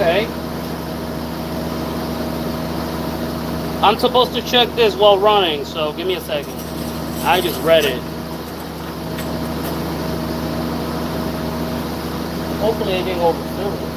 Okay. I'm supposed to check this while running, so give me a second. I just read it. Hopefully I didn't overfill it.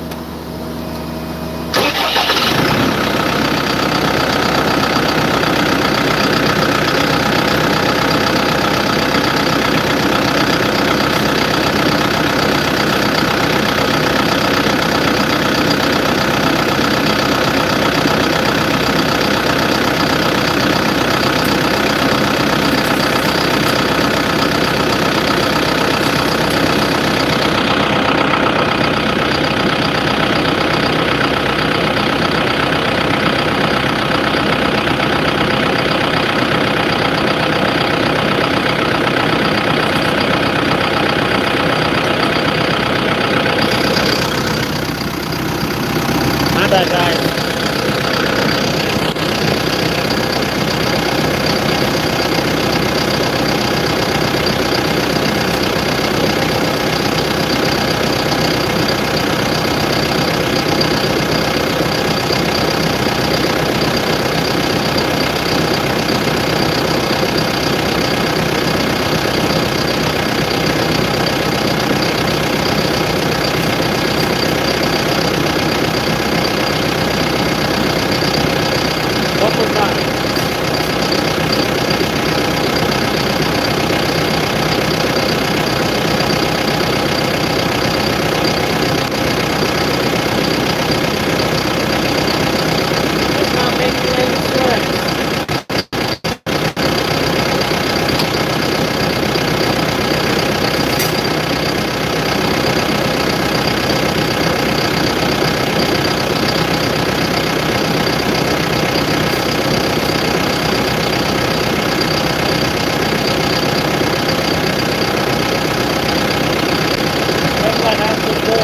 that, guys. One more time. It's not making any sense. Everyone has to go.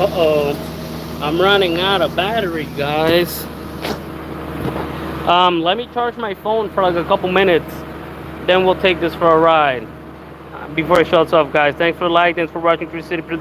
Uh-oh. I'm running out of battery, guys. Let me charge my phone for like a couple minutes. Then we'll take this for a ride. Before it shuts off, guys. Thanks for watching City Productions.